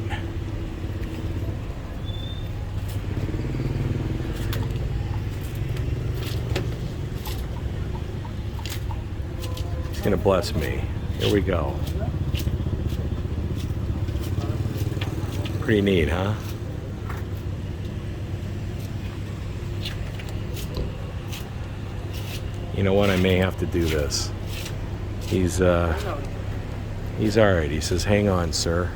He's gonna bless me. Here we go. Pretty neat, huh? You know what? I may have to do this. He's all right. He says, "Hang on, sir."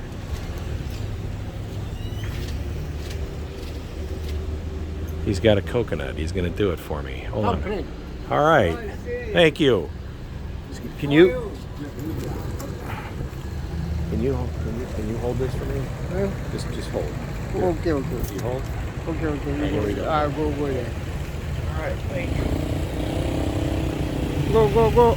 He's got a coconut. He's gonna do it for me. Hold on. All right. Thank you. Can you hold this for me? Just hold. Here. Okay. You hold. Okay. Here we go. I'll go there. All right. Thank you. Go.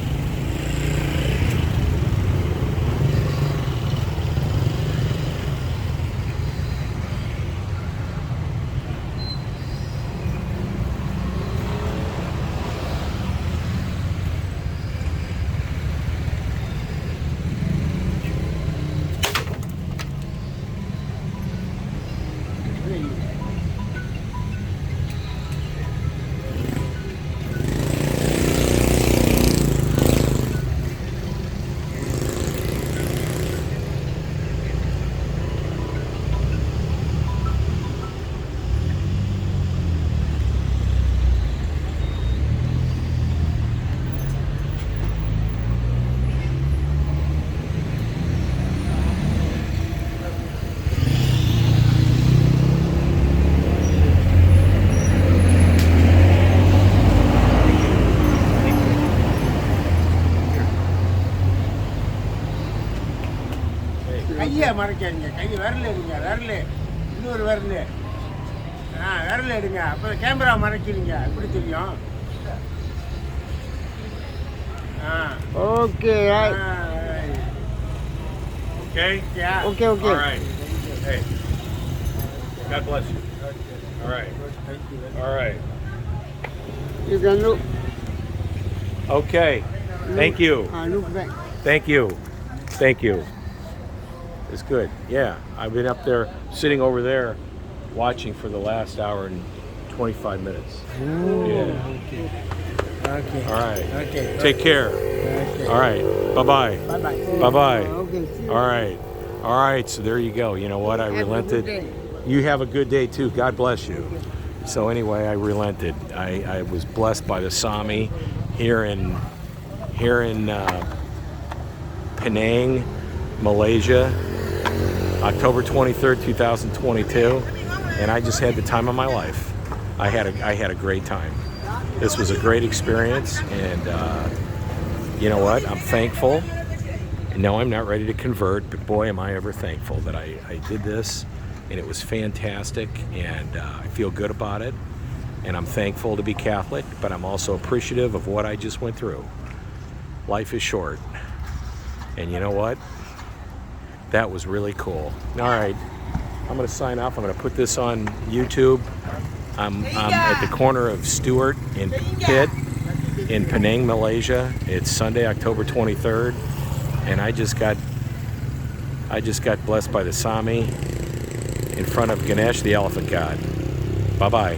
கையை மறைக்காதீங்க, கையை விரல் எடுங்க, விரல் இன்னொரு விரல் விரல் எடுங்க, அப்போ கேமரா மறைக்கிறீங்க, எப்படி தெரியும்? Okay Okay? Yeah. Okay. All right. Hey. God bless you. All right. All right. You can look. Okay. Thank you. Look back. Thank you. Thank you. It's good. Yeah. I've been up there, sitting over there, watching for the last hour and 25 minutes. Oh, yeah. Okay. All right. Okay. Take care. Okay. All right. Bye-bye. Bye-bye. Bye-bye. Okay. All right. All right. So there you go. You know what? I relented. You have a good day too. God bless you. So anyway, I relented. I was blessed by the Sami here in Penang, Malaysia, October 23rd, 2022, and I just had the time of my life. I had a great time. This was a great experience, and you know what? I'm thankful. No, I'm not ready to convert, but boy, am I ever thankful that I did this, and it was fantastic, and I feel good about it, and I'm thankful to be Catholic, but I'm also appreciative of what I just went through. Life is short, and you know what? That was really cool. All right, I'm going to sign off. I'm going to put this on YouTube. I'm at the corner of Stewart and Pitt in Penang, Malaysia. It's Sunday, October 23rd, and I just got blessed by the Sami in front of Ganesha, the elephant god. Bye-bye.